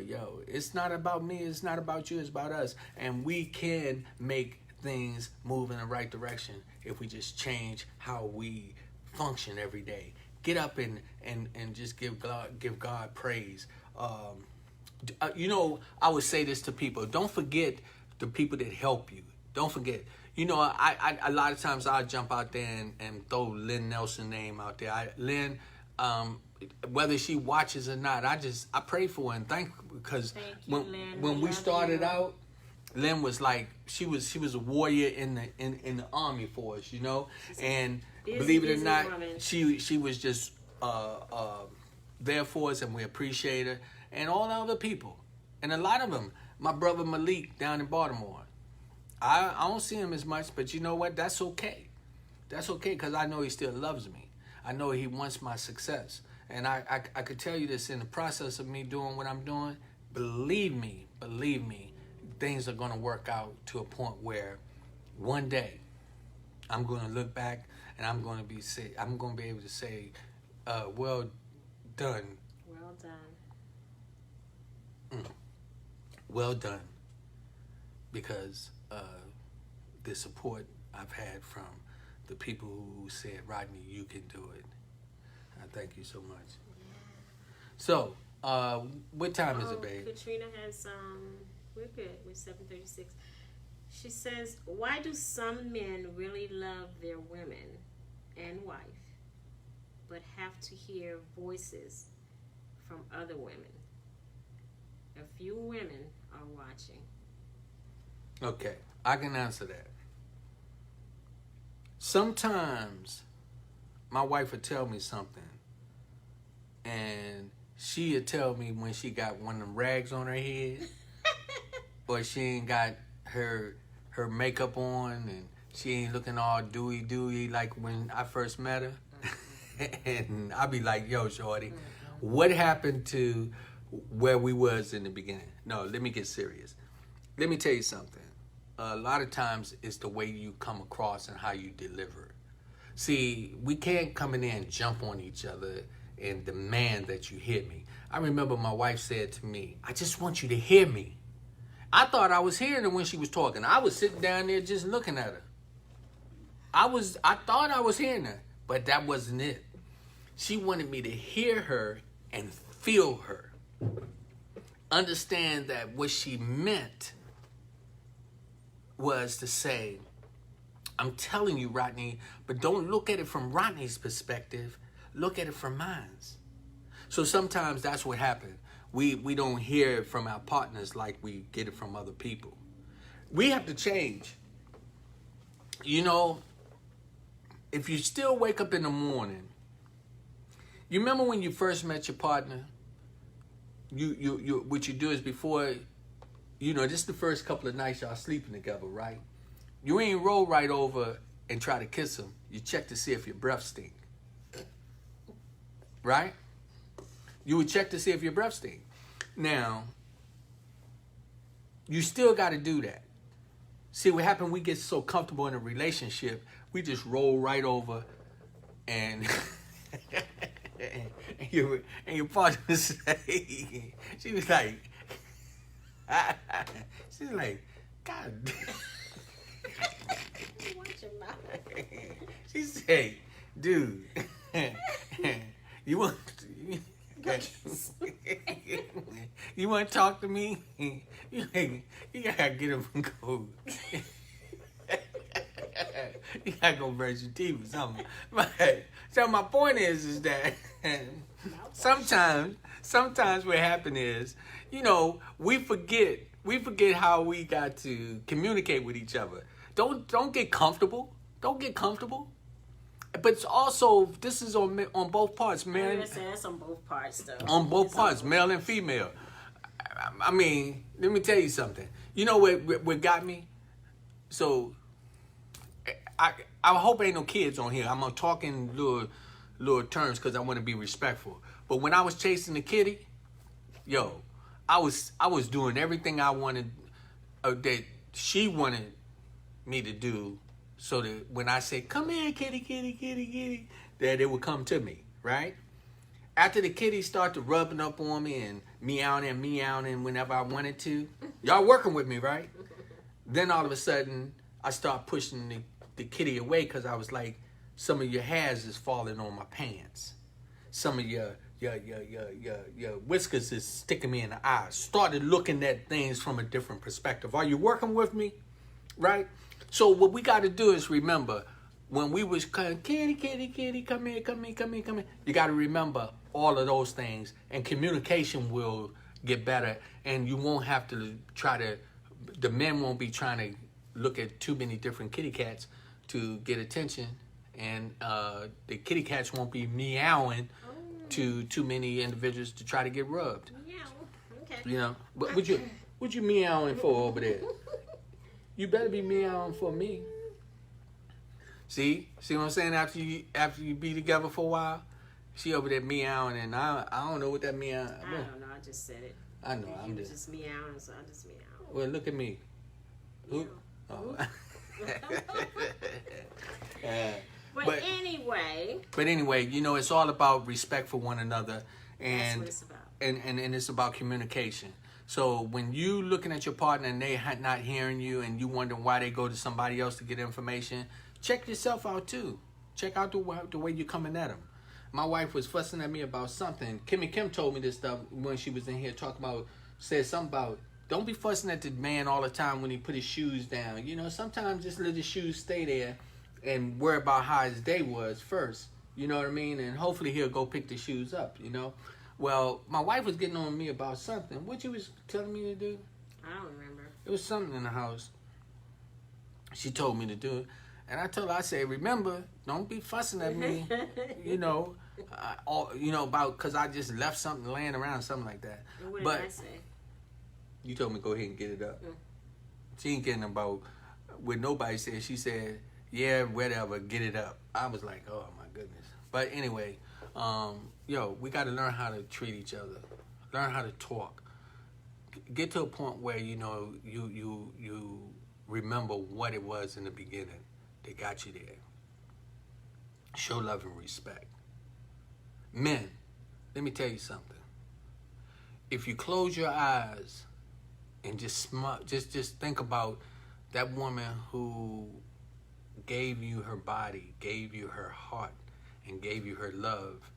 it's not about me, it's not about you, it's about us. And we can make things move in the right direction if we just change how we function every day. Get up and just give God praise. I would say this to people. Don't forget the people that help you. Don't forget. I a lot of times I'll jump out there and throw Lynn Nelson's name out there. Lynn, whether she watches or not, I pray for her and thank her because when we started out, Lynn was like she was a warrior in the army for us, and believe it or not, she was just there for us, and we appreciate her and all the other people, and a lot of them. My brother Malik down in Baltimore, I don't see him as much, but you know what? That's okay. That's okay because I know he still loves me. I know he wants my success. And I could tell you this, in the process of me doing what I'm doing, believe me, things are going to work out to a point where one day I'm going to look back and I'm going to be able to say, well done. Well done. Well done. Because the support I've had from the people who said, Rodney, you can do it. I thank you so much. Yeah. So, what time is it, babe? Katrina has, we're good. We're 7:36. She says, why do some men really love their women and wife, but have to hear voices from other women? A few women are watching. Okay, I can answer that. Sometimes my wife would tell me something, and she would tell me when she got one of them rags on her head, or she ain't got her makeup on, and she ain't looking all dewy like when I first met her. And I'd be like, yo, shorty, what happened to where we was in the beginning? No, let me get serious. Let me tell you something. A lot of times it's the way you come across and how you deliver. See, we can't come in there and jump on each other and demand that you hear me. I remember my wife said to me, I just want you to hear me. I thought I was hearing her when she was talking. I was sitting down there just looking at her. I thought I was hearing her, but that wasn't it. She wanted me to hear her and feel her. Understand that what she meant was to say, I'm telling you, Rodney, but don't look at it from Rodney's perspective. Look at it from mine's. So sometimes that's what happened. We don't hear it from our partners like we get it from other people. We have to change. You know, if you still wake up in the morning, you remember when you first met your partner? You what you do is before, just the first couple of nights y'all sleeping together, right? You ain't roll right over and try to kiss him. You check to see if your breath stink. Right? You would check to see if your breath stink. Now, you still got to do that. See, what happened, we get so comfortable in a relationship, we just roll right over and and your partner say, she was like, God. She said, dude, you want to talk to me? You gotta get him from code. You gotta go brush your teeth or something. So my point is that sometimes what happens is, we forget how we got to communicate with each other. Don't get comfortable. Don't get comfortable. But it's also, this is on both parts, man. That's on both parts, though. On both parts, male and female. I mean, let me tell you something. You know what got me? So, I hope ain't no kids on here. I'm talking little terms because I want to be respectful. But when I was chasing the kitty, I was doing everything I wanted, that she wanted me to do, so that when I say, come here, kitty, kitty, kitty, kitty, that it would come to me, right? After the kitty started rubbing up on me and meowing whenever I wanted to, y'all working with me, right? Then all of a sudden, I start pushing the kitty away because I was like, some of your hairs is falling on my pants. Some of your whiskers is sticking me in the eyes. Started looking at things from a different perspective. Are you working with me? Right? So what we got to do is remember, when we was kitty, kitty, kitty, come here, come here, come here, come here. You got to remember all of those things, and communication will get better, and you won't have to the men won't be trying to look at too many different kitty cats to get attention, and the kitty cats won't be meowing to too many individuals to try to get rubbed. Yeah, okay. But what you meowing for over there? You better be meowing for me. See what I'm saying? After you be together for a while, she over there meowing, and I don't know what that meow. I don't know. I just said it. I know. I'm just meowing, so I just meow. Well, look at me. Who? Oh. But anyway, it's all about respect for one another, and that's what it's about. And it's about communication. So when you looking at your partner and they not hearing you, and you wondering why they go to somebody else to get information, check yourself out too. Check out the way you're coming at them. My wife was fussing at me about something. Kim told me this stuff when she was in here said something about, don't be fussing at the man all the time when he put his shoes down. Sometimes just let his shoes stay there and worry about how his day was first. You know what I mean? And hopefully he'll go pick the shoes up, Well, my wife was getting on me about something. What you was telling me to do? I don't remember. It was something in the house. She told me to do it. And I told her, I said, remember, don't be fussing at me, about, because I just left something laying around, something like that. And what did I say? You told me go ahead and get it up. She ain't getting about what nobody said. She said, yeah, whatever, get it up. I was like, oh, my goodness. But anyway, we got to learn how to treat each other. Learn how to talk. Get to a point where, you remember what it was in the beginning that got you there. Show love and respect. Men, let me tell you something. If you close your eyes and just think about that woman who gave you her body, gave you her heart, and gave you her love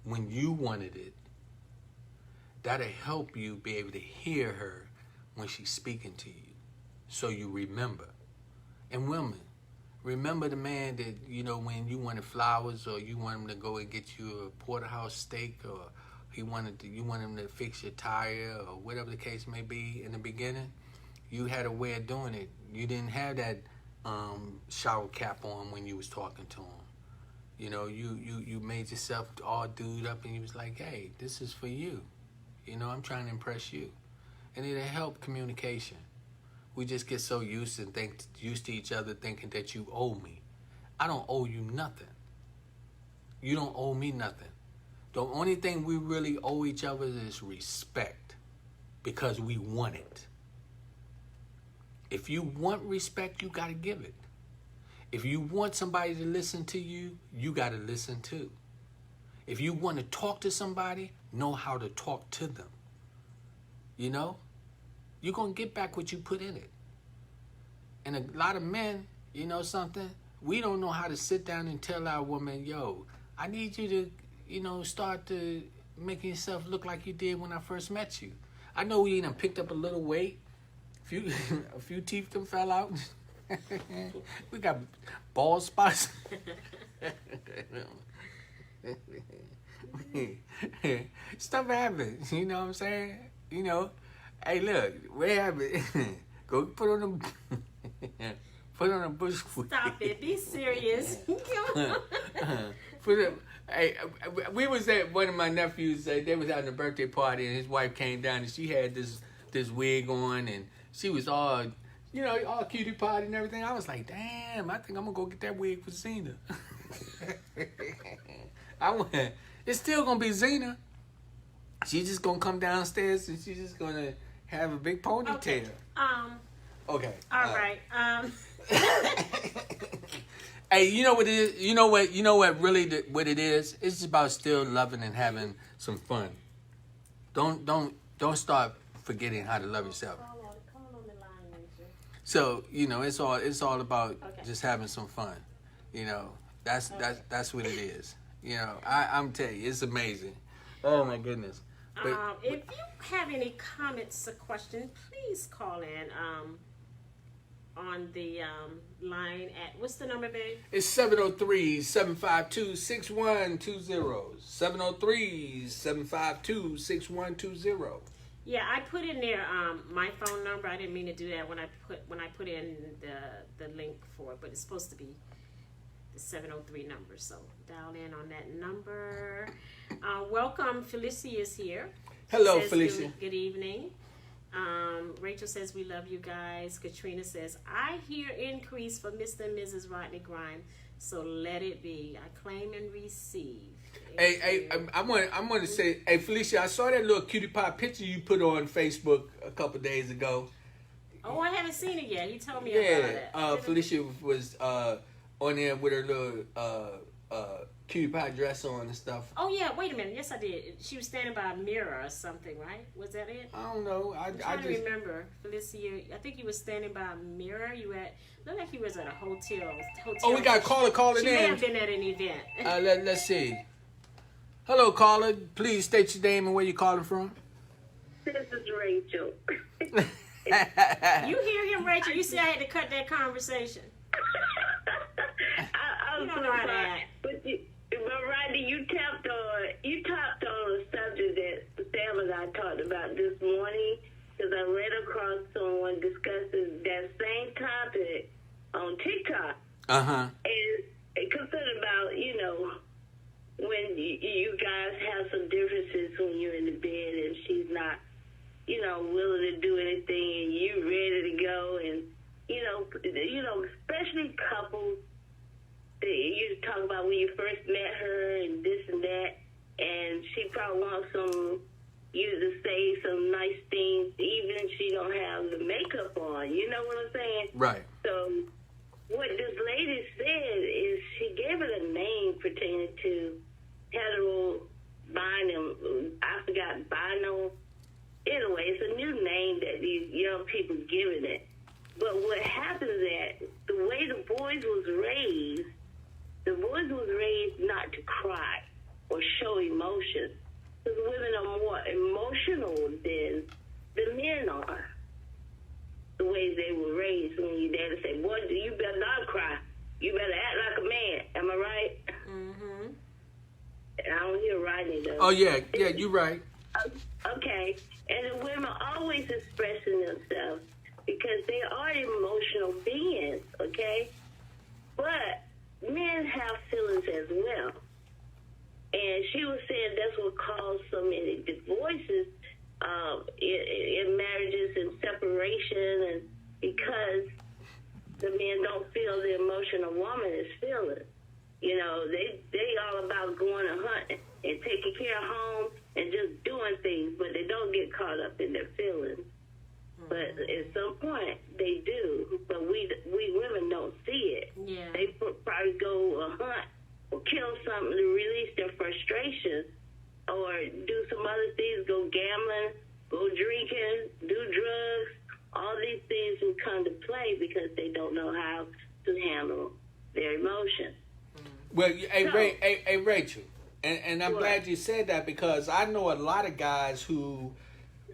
when you wanted it, that'll help you be able to hear her when she's speaking to you, so you remember. And women, remember the man that, when you wanted flowers, or you want him to go and get you a porterhouse steak, or you want him to fix your tire, or whatever the case may be in the beginning, You had a way of doing it. You didn't have that shower cap on when you was talking to him. You know, you made yourself all dude up, and you was like, hey, this is for you. You know, I'm trying to impress you. And it'll help communication. We just get so used to each other thinking that you owe me. I don't owe you nothing. You don't owe me nothing. The only thing we really owe each other is respect, because we want it. If you want respect, you got to give it. If you want somebody to listen to you, you got to listen too. If you want to talk to somebody, know how to talk to them. You know? You're going to get back what you put in it. And a lot of men, you know something? We don't know how to sit down and tell our woman, yo, I need you to, you know, start to making yourself look like you did when I first met you. I know we done picked up a little weight. A few teeth them fell out. We got bald spots. Stuff happens, you know what I'm saying? You know, hey, look, what happened? Go put on a bush. Stop it. Be serious. Hey, we was at one of my nephews. They was having a birthday party, and his wife came down, and she had this wig on, and she was all, you know, all cutie pie and everything. I was like, damn, I think I'm gonna go get that wig for Zena. It's still gonna be Zena. She's just gonna come downstairs and she's just gonna have a big ponytail. Okay. Okay. All right. Hey, you know what it is? You know what really what it is? It's just about still loving and having some fun. Don't start forgetting how to love yourself. Come on the line, Rachel. So, you know, it's all about just having some fun. You know, that's what it is. You know, I'm telling you, it's amazing. Oh my goodness. But, if you have any comments or questions, please call in on the line at, what's the number, babe? It's 703-752-6120. 703-752-6120. Yeah, I put in there my phone number. I didn't mean to do that when I put in the link for it, but it's supposed to be the 703 number. So dial in on that number. Welcome, Felicia is here. Hello, Says, Felicia. Good evening. Rachel says we love you guys. Katrina says I hear increase for Mr. and Mrs. Rodney Grime, so let it be. I claim and receive. Hey, I'm gonna say, hey Felicia, I saw that little cutie pie picture you put on Facebook a couple days ago. Oh, I haven't seen it yet. You told me about it. Felicia was on there with her little cutie pie dress on and stuff. Oh yeah, wait a minute. Yes, I did. She was standing by a mirror or something, right? Was that it? I don't know. I'm trying to remember, Felicia. I think you were standing by a mirror. Looked like you was at a hotel. Oh, we got a caller calling in. She may have been at an event. Let's see. Hello, caller. Please state your name and where you're calling from. This is Rachel. You hear him, Rachel? You see I had to cut that conversation. I You don't know how to act. But Rodney, you tapped on a subject that Sam and I talked about this morning, because I read across someone discussing that same topic on TikTok. Uh-huh. And concerned about, you know, when you guys have some differences when you're in the bed and she's not, you know, willing to do anything and you ready to go, and you know, especially couples that you talk about when you first met her and this and that, and she probably wants you to say some nice things even if she don't have the makeup on. You know what I'm saying? Right. So what this lady said is she gave it a name pertaining to hetero binum. I forgot binum. Anyway, it's a new name that these young people giving it. But what happens is that the way the boys was raised not to cry or show emotion. Because women are more emotional than the men are. The way they were raised, when your daddy say, boy, you better not cry. You better act like a man. Am I right? Mm-hmm. I don't hear Rodney, though. Oh, yeah, you're right. Okay. And the women always expressing themselves. because they are emotional beings, okay? But men have feelings as well. And she was saying that's what caused so many divorces in marriages and separation, and because the men don't feel the emotion a woman is feeling. You know, they all about going to hunt and taking care of home and just doing things, but they don't get caught up in their feelings. But at some point, they do. But we women don't see it. Yeah. They probably go hunt or kill something to release their frustration, or do some other things, go gambling, go drinking, do drugs. All these things will come to play because they don't know how to handle their emotions. Well, hey, Rachel, and I'm glad you said that, because I know a lot of guys who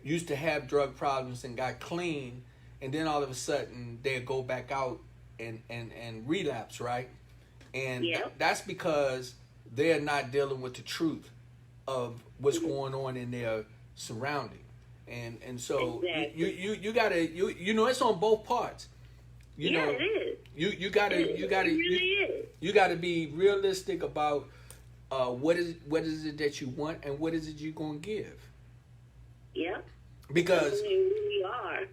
used to have drug problems and got clean, and then all of a sudden they'll go back out and relapse, right? And that's because they're not dealing with the truth of what's going on in their surrounding. And so you gotta it's on both parts. You know, it is. You gotta be realistic about what is it that you want and what is it you're gonna give. Yeah. Because who you really are.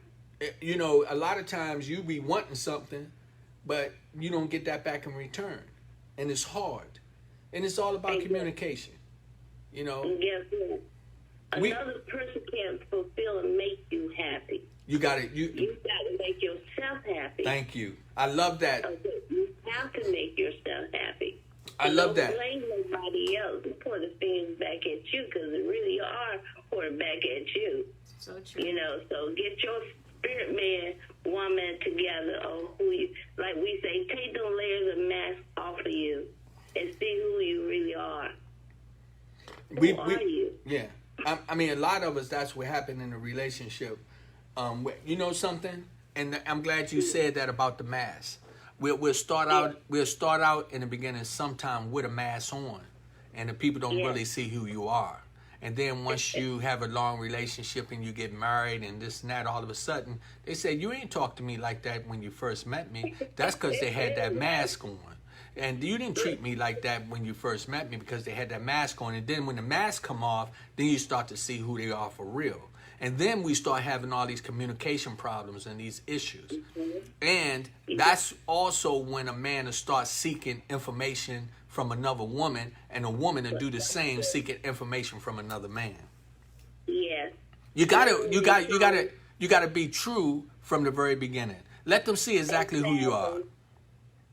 You know, a lot of times you be wanting something, but you don't get that back in return, and it's hard, and it's all about communication. You know. And guess what? Another person can't fulfill and make you happy. You got to make yourself happy. Thank you. I love that. Okay. You have to make yourself happy. I love that. Don't blame nobody else. Point the fingers back at you, because they really are pointing back at you. So true. You know, so get your spirit man, woman together on who you, like we say, take those layers of mask off of you and see who you really are. Who are you? Yeah. I mean, a lot of us, that's what happened in a relationship. You know something? And I'm glad you said that about the mask. We'll start out in the beginning sometime with a mask on, and the people don't really see who you are. And then once you have a long relationship and you get married and this and that, all of a sudden they say, you ain't talk to me like that when you first met me. That's because they had that mask on. And you didn't treat me like that when you first met me because they had that mask on. And then when the mask come off, then you start to see who they are for real. And then we start having all these communication problems and these issues. And that's also when a man will start seeking information from another woman, and a woman to do the same, seeking information from another man. Yes. You gotta be true from the very beginning. Let them see exactly who you are.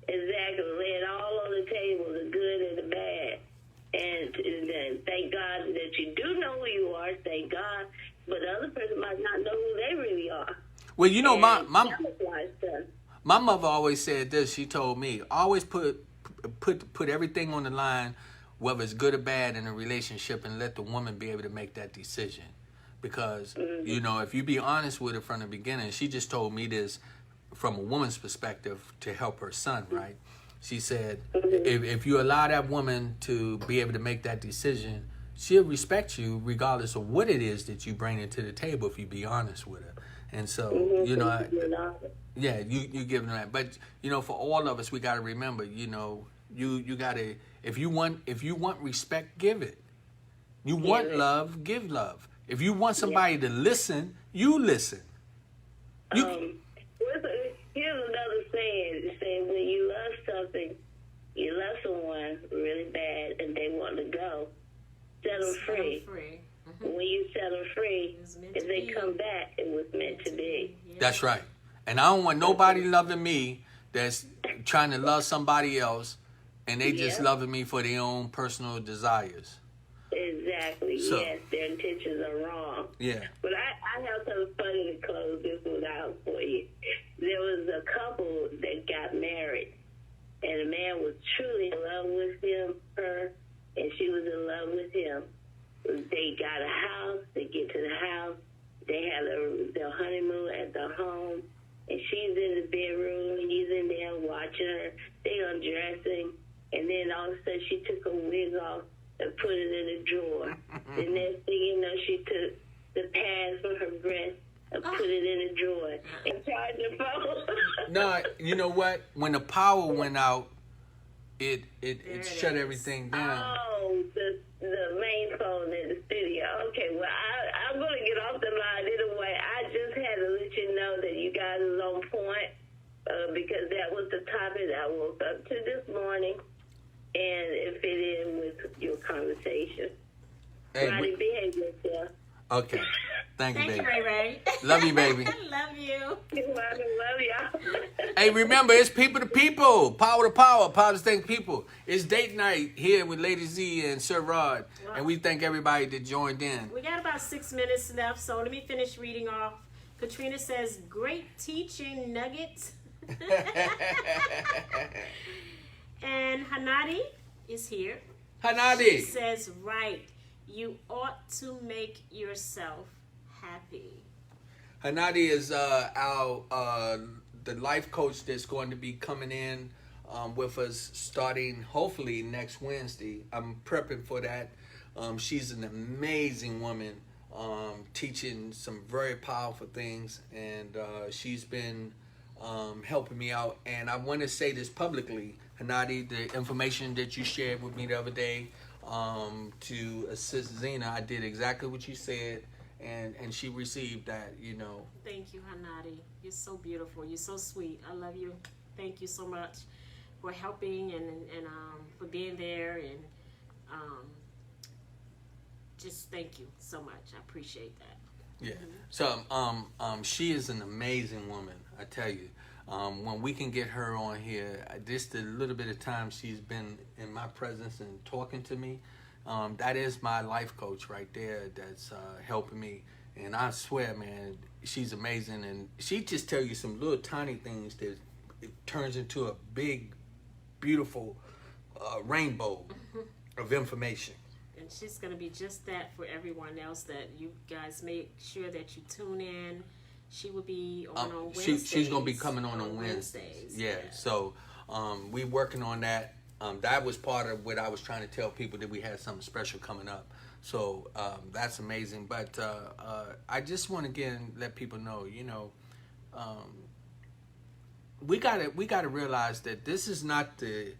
Exactly. Lay it all on the table, the good and the bad. And thank God that you do know who you are, thank God. But the other person might not know who they really are. Well, you know, my mother always said this. She told me, always put everything on the line, whether it's good or bad in a relationship, and let the woman be able to make that decision. Because, you know, if you be honest with her from the beginning, she just told me this from a woman's perspective to help her son, right? She said, if you allow that woman to be able to make that decision, she'll respect you regardless of what it is that you bring into the table if you be honest with her. And so, you know, you give them that. But, you know, for all of us, we got to remember, you know, you got to, if you want respect, give it. You want love, give love. If you want somebody to listen, you listen. Here's another saying, when you love something, you love someone really bad and they want to go, set them free. When you set them free, if they come back, it was meant to be. That's right. And I don't want nobody loving me that's trying to love somebody else and they just loving me for their own personal desires. Exactly. So, yes, their intentions are wrong. Yeah. But I have something funny to close this one out for you. There was a couple that got married, and the man was truly in love with her, and she was in love with him. They got a house. They get to the house. They have their honeymoon at the home, and she's in the bedroom. He's in there watching her. They undressing, and then all of a sudden she took her wig off and put it in a drawer. The next thing you know, she took the pads from her breast and put it in a drawer and charge the phone. No, you know what? When the power went out, it shut is. everything down. Oh, the main phone in the studio. Okay, well, I'm going to get off the line anyway. I just had to let you know that you guys is on point because that was the topic I woke up to this morning, and it fit in with your conversation. Hey, Rodney, behave yourself. okay. Thank you, Thank you, baby. Ray Ray. Love you, baby. Love you. Love y'all. Hey, remember, it's people to people. Power to power. Power to thank people. It's date night here with Lady Z and Sir Rod. And we thank everybody that joined in. We got about 6 minutes left, so let me finish reading off. Katrina says, great teaching nuggets. And Hanadi is here. Hanadi. She says, right, you ought to make yourself happy. Hanadi is our the life coach that's going to be coming in with us starting hopefully next Wednesday. I'm prepping for that. She's an amazing woman, teaching some very powerful things, and she's been helping me out. And I want to say this publicly, Hanadi, the information that you shared with me the other day to assist Zena, I did exactly what you said. And she received that, you know. Thank you, Hanadi. You're so beautiful. You're so sweet. I love you. Thank you so much for helping and for being there. And just thank you so much. I appreciate that. Yeah. So she is an amazing woman, I tell you. When we can get her on here, just the little bit of time she's been in my presence and talking to me, that is my life coach right there that's helping me. And I swear, man, she's amazing. And she just tell you some little tiny things that it turns into a big, beautiful rainbow of information. And she's going to be just that for everyone else, that you guys make sure that you tune in. She will be on Wednesdays. She's going to be coming on Wednesdays. Yeah, so we're working on that. That was part of what I was trying to tell people, that we had something special coming up. So that's amazing. But I just want to again let people know, you know, we gotta realize that this is not the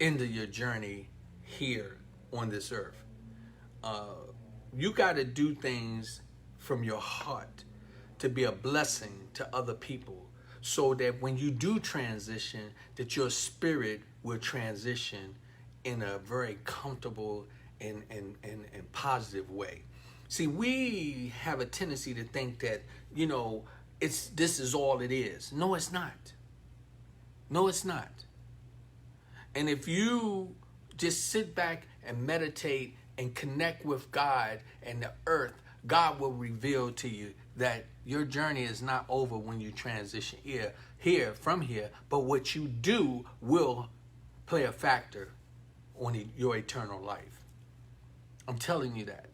end of your journey here on this earth. You got to do things from your heart to be a blessing to other people, so that when you do transition, that your spirit will transition in a very comfortable and positive way. See, we have a tendency to think that, you know, this is all it is. No, it's not. No, it's not. And if you just sit back and meditate and connect with God and the earth, God will reveal to you that your journey is not over when you transition from here, but what you do will play a factor on your eternal life. I'm telling you that.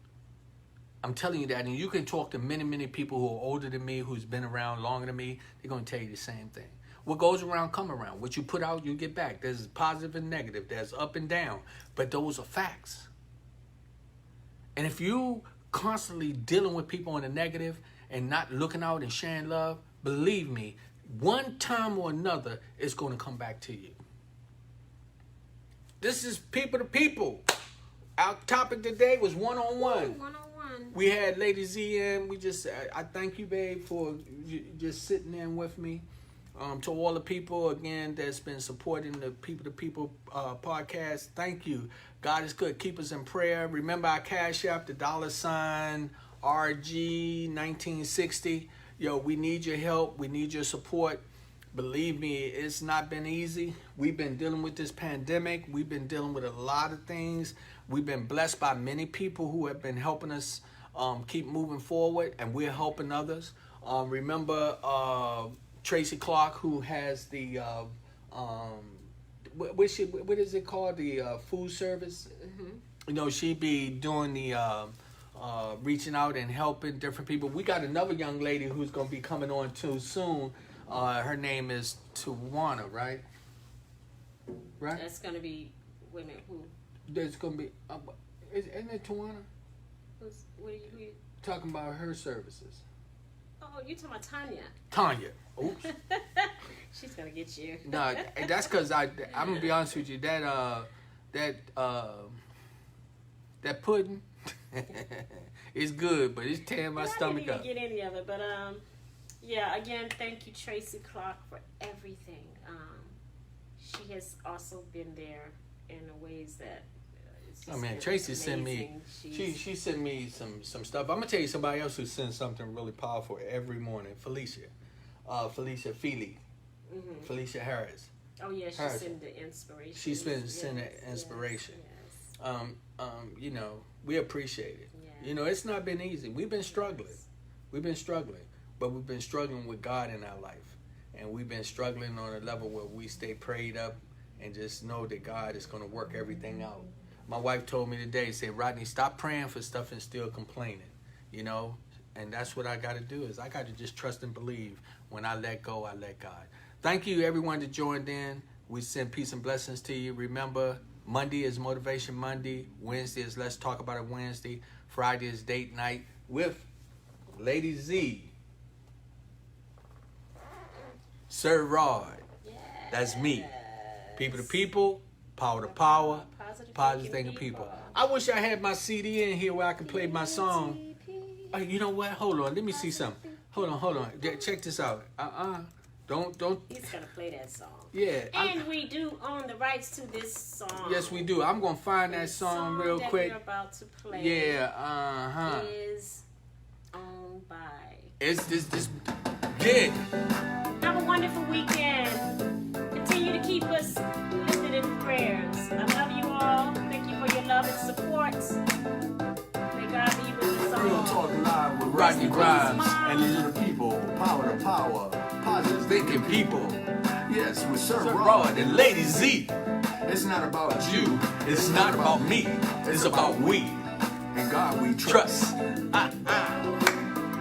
I'm telling you that. And you can talk to many, many people who are older than me, who's been around longer than me. They're going to tell you the same thing. What goes around, come around. What you put out, you get back. There's positive and negative. There's up and down. But those are facts. And if you constantly dealing with people on the negative and not looking out and sharing love, believe me, one time or another, it's going to come back to you. This is people to people. Our topic today was one-on-one. One-on-one. We had Lady Z in. I thank you, babe, for just sitting in with me. To all the people, again, that's been supporting the People to People podcast, thank you. God is good. Keep us in prayer. Remember our Cash App, the $ RG1960. Yo, we need your help. We need your support. Believe me, it's not been easy. We've been dealing with this pandemic. We've been dealing with a lot of things. We've been blessed by many people who have been helping us keep moving forward, and we're helping others. Remember Tracy Clark, who has the what is it called, the food service? Mm-hmm. You know, she be doing the reaching out and helping different people. We got another young lady who's going to be coming on too soon. Her name is Tawana, right? Right. That's going to be, wait a minute, who? There's going to be, isn't it Tawana? Who you Talking about her services. Oh, Oh, you talking about Tanya? Tanya. Oops. She's gonna get you. No, that's because I'm gonna be honest with you. That pudding is good, but it's tearing my stomach up. I didn't even get any of it, but yeah. Again, thank you, Tracy Clark, for everything. She has also been there in the ways that. Oh man, Tracy sent me. She sent me some stuff. I'm gonna tell you somebody else who sends something really powerful every morning. Felicia Feely, Felicia Harris. Oh yeah, she sent the inspiration. She's been sending inspiration. Yes. You know, we appreciate it. Yeah. You know, it's not been easy. We've been struggling. We've been struggling, but we've been struggling with God in our life, and we've been struggling on a level where we stay prayed up and just know that God is going to work everything out. My wife told me today, said, Rodney, stop praying for stuff and still complaining, you know? And that's what I got to do is I got to just trust and believe. When I let go, I let God. Thank you, everyone that joined in. We send peace and blessings to you. Remember, Monday is Motivation Monday. Wednesday is Let's Talk About It Wednesday. Friday is Date Night with Lady Z. Sir Rod. Yeah. That's me. People to people, power to power. Positive thinking people. I wish I had my CD in here where I could play my song. You know what? Hold on. Let me see something. Hold on. Check this out. Don't. He's gonna play that song. Yeah. And we do own the rights to this song. Yes, we do. I'm gonna find that song real quick. We're about to play. Yeah. Is owned by. It's this. Yeah. Have a wonderful weekend. Continue to keep us lifted in prayers. I love you all. Thank you for your love and support. May God be with us all. Real Talk Live with Rodney Grimes and Little People. Power to power. Positive thinking people. Yes, with Sir Rod and Lady Z. It's not about you. It's not about me. It's about we. In God we trust.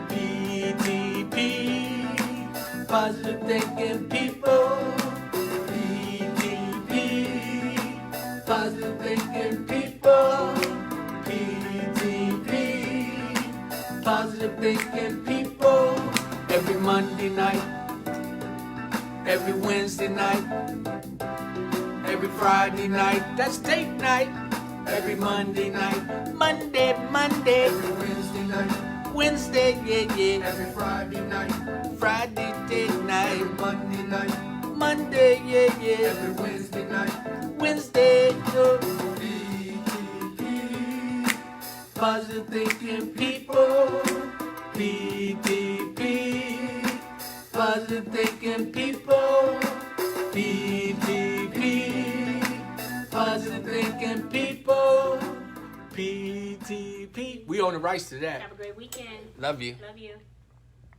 PTP. Positive thinking people. Positive thinking people. PTP. Positive thinking people. Every Monday night. Every Wednesday night. Every Friday night. That's date night. Every Monday night. Monday. Every Wednesday night. Wednesday, yeah. Every Friday night. Friday date night. Every Monday night. Monday, yeah. Every Wednesday night. Wednesday, PTP. Positive thinking people. PTP. Positive thinking people. PTP. Positive thinking people. PTP. We own the rights to that. Have a great weekend. Love you. Love you.